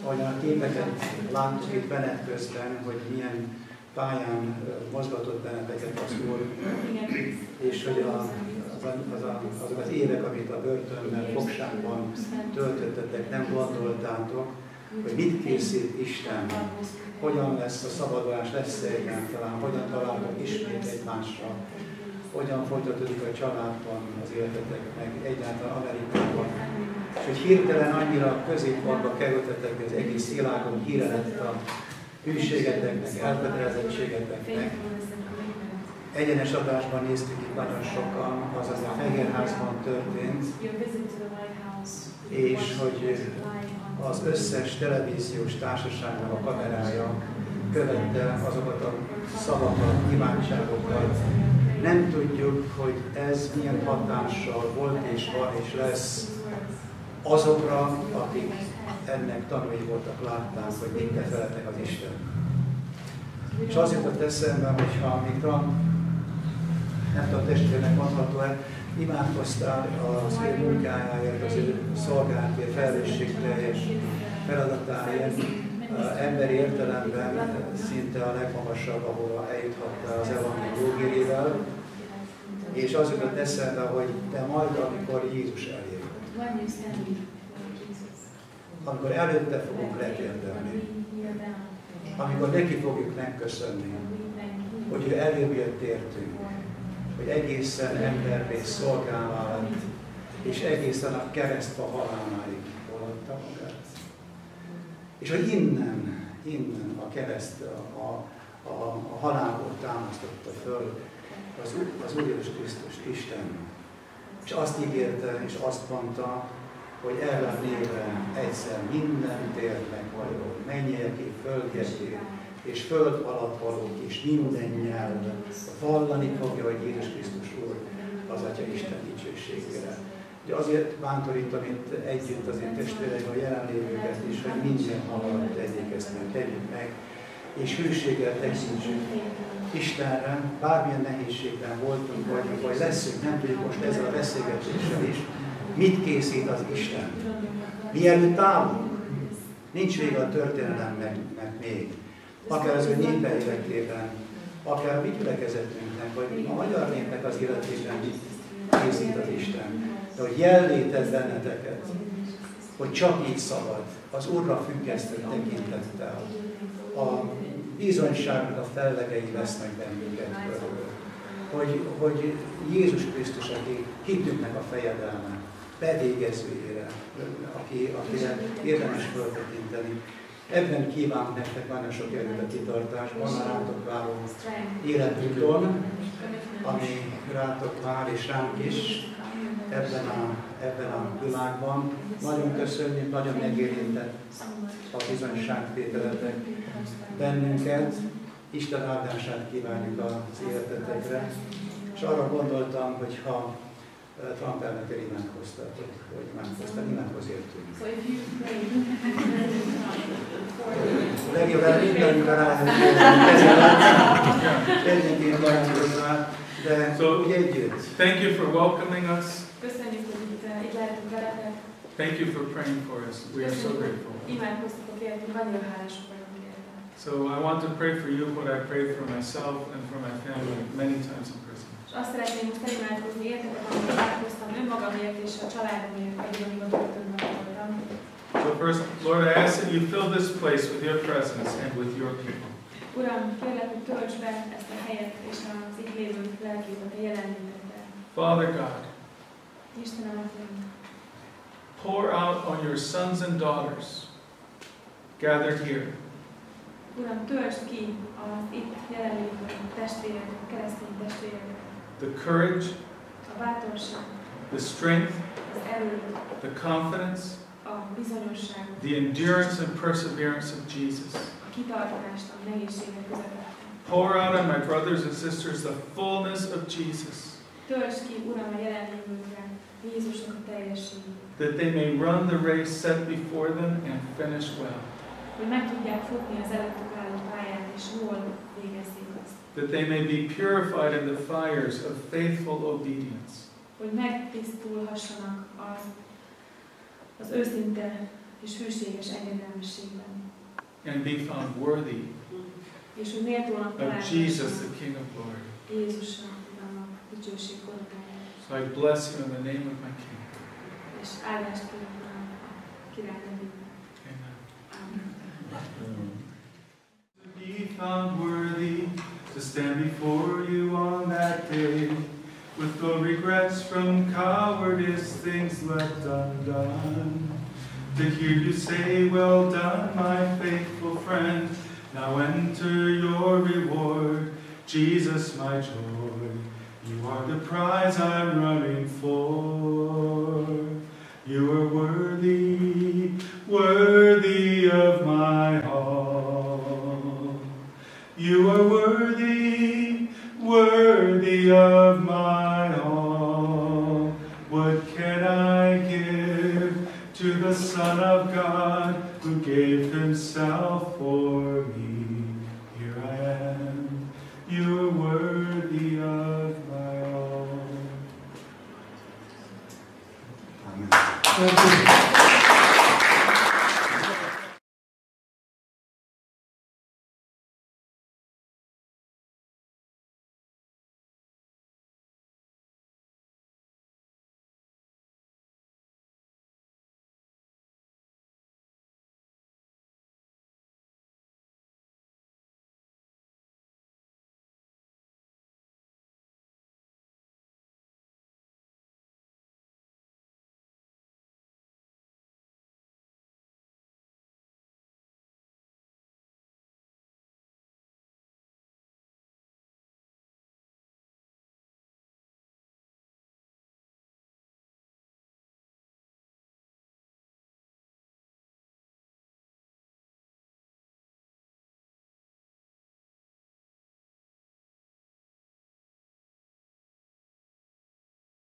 Ahogyan a képeket láttuk itt menet közben, hogy milyen pályán mozgatott benneteket az Úr, és hogy az azok az évek, amit a börtönben, fogságban töltöttetek, nem gondoltátok, hogy mit készít Isten, hogyan lesz a szabadulás, lesz-e egyáltalán, hogyan találtok ismét egymásra, hogyan folytatódik a családban az életetek, meg egyáltalán Amerikában. És hogy hirtelen annyira középpontba kerültetek, hogy az egész világon híre lett a hűségeteknek, elkötelezettségeteknek. Egyenes adásban néztük itt nagyon sokan, az a Fehérházban történt, és hogy az összes televíziós társaságnak a kamerája követte azokat a szavakat, kívánságokat. Nem tudjuk, hogy ez milyen hatással volt és van és lesz azokra, akik ennek tanúi voltak, látták, hogy mit tett veletek az Isten. És az jutott eszembe, hogyha még Trump, nem tudom, testvérnek mondható-e, imádkoztál az ő munkájáért, az ő szolgálatért, felelősségteljes feladatáért, emberi értelemben szinte a legmagasabb, ahova eljuthattál az evangélium hírével, és az jutott eszembe, hogy te majd, amikor Jézus eljön, amikor előtte fogunk letérdelni, amikor neki fogjuk megköszönni, hogy ő előbb jött értünk, hogy egészen embervé szolgálva lett, és egészen a keresztfa haláláig odaadta magát. És hogy innen a kereszt, a halálból támasztotta föl az Úr Jézus Krisztust, Isten. És azt ígérte, és azt mondta, hogy erre a névre egyszer minden tér meghajol, mennyeké, földjeké, és föld alatt valók is, minden nyelv vallani fogja, hogy Jézus Krisztus Úr az Atya Isten dicsőségére. Ugye azért bántorítom itt együtt az én testvéreim, a jelenlévőket is, hogy minden hamarabb tegyük meg, és hűséggel tekintsük Istenre, bármilyen nehézségben voltunk, vagy leszünk, nem tudjuk most ezzel a beszélgetéssel is, mit készít az Isten. Mielőtt állunk, nincs vége a történelemnek még. Akár az ő népe életében, akár a mi gyülekezetünknek, vagy a magyar népnek az életében mit készít az Isten. De hogy jellétez benneteket, hogy csak így szabad, az Úrra függesztő tekintettel, a bizonyságnak a fellegei lesznek bennünket körül. Hogy Jézus Krisztus, aki hitünknek a fejedelme, bevégezőjére, akire érdemes föltekinteni. Ebben kívánok nektek nagyon sok erőt kitartásban, a rátok váró életünkön, ami rátok vár és ránk is ebben a világban. Nagyon köszönjük, nagyon megérintett a bizonyságtételetek bennünket. Isten áldását kívánjuk az életetekre. És arra gondoltam, hogy ha Trump elnökkel imádkoztat, hogy imádkozz értünk. Legjobb el mindannyian egyébként barátkozzál, de úgy együtt. Thank you for welcoming us. Köszönjük, hogy itt lehetünk veletek. Thank you for praying for us. We are so grateful. Imádkoztatok értünk, annyira hálások vagyunk érte. So I want to pray for you what I prayed for myself and for my family many times in prison. És azt szeretném most imádkozni értetek, amit imádkoztam önmagamért és a családomért, amíg a börtönben voltam. So first, Lord, I ask that you fill this place with your presence and with your people. Uram, kérlek, hogy töltsd be ezt a helyet és az itt lévő lelkét a te jelenléteddel. Father God, Istenem, Atyám, pour out on your sons and daughters gathered here Uram, töltsd ki az itt jelenlévő testvérek, keresztény testvérek. the courage, A bátorság, the strength, az erő, the confidence, a bizonyosság, the endurance and perseverance of Jesus. a kitartást, a nehézségek közepette. Pour out on my brothers and sisters the fullness of Jesus, Töltsd ki, Uram, a jelenlévőkre Jézusnak a teljességét, that they may run the race set before them and finish well, hogy meg tudják futni az előttük álló pályát, és jól végezzék azt. that they may be purified in the fires of faithful obedience, Hogy megtisztulhassanak az őszinte és hűséges engedelmességben. and be found worthy És hogy méltónak of Jesus, the találhassanak King of Glory. Jézusnak, Uramnak, dicsőség koronája. So I bless you in the name of my King. És áldást kérünk a király nevében. Amen. Amen. To be found worthy to stand before you on that day, with no regrets from cowardice, things left undone. To hear you say, well done, my faithful friend, now enter your reward, Jesus my joy. You are the prize I'm running for. You are worthy, worthy of my all. You are worthy, worthy of my all. What can I give to the Son of God who gave himself for me? Here I am, you are worthy of my all. Amen.